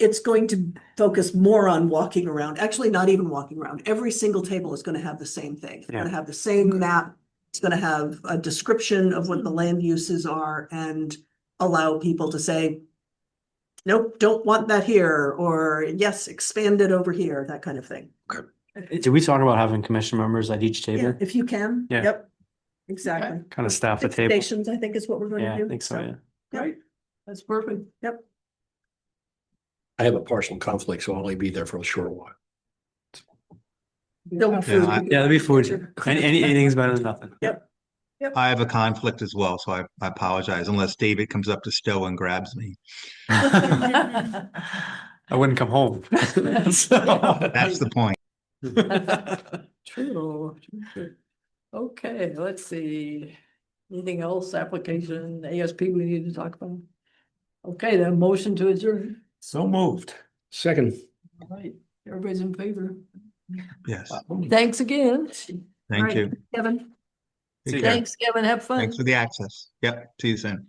It's going to focus more on walking around, actually not even walking around. Every single table is going to have the same thing. It's going to have the same map. It's going to have a description of what the land uses are and allow people to say, nope, don't want that here, or yes, expand it over here, that kind of thing. Did we talk about having commission members at each Yeah, table? if you can. Yeah. Yep. Exactly. Kind of staff the 6 table? stations, I think is what we're going Yeah, to do. I think so, yeah. Yep. Right. That's perfect. Yep. I have a partial conflict, so I'll only be there for a short while. No Yeah, food. I- Yeah, that'd be food. Anything's better than nothing. I have a conflict as well, so I apologize unless David comes up to Stowe and grabs me. I wouldn't come home. So- That's the point. True. Okay, let's see. Anything else? Application, ASP we need to talk about? Okay, then motion to adjourn. So moved. Second. All right, everybody's in favor. Yes. Thanks again. Thank you. Kevin. Take care. Thanks, Kevin. Have fun. Thanks for the access. Yep. See you soon.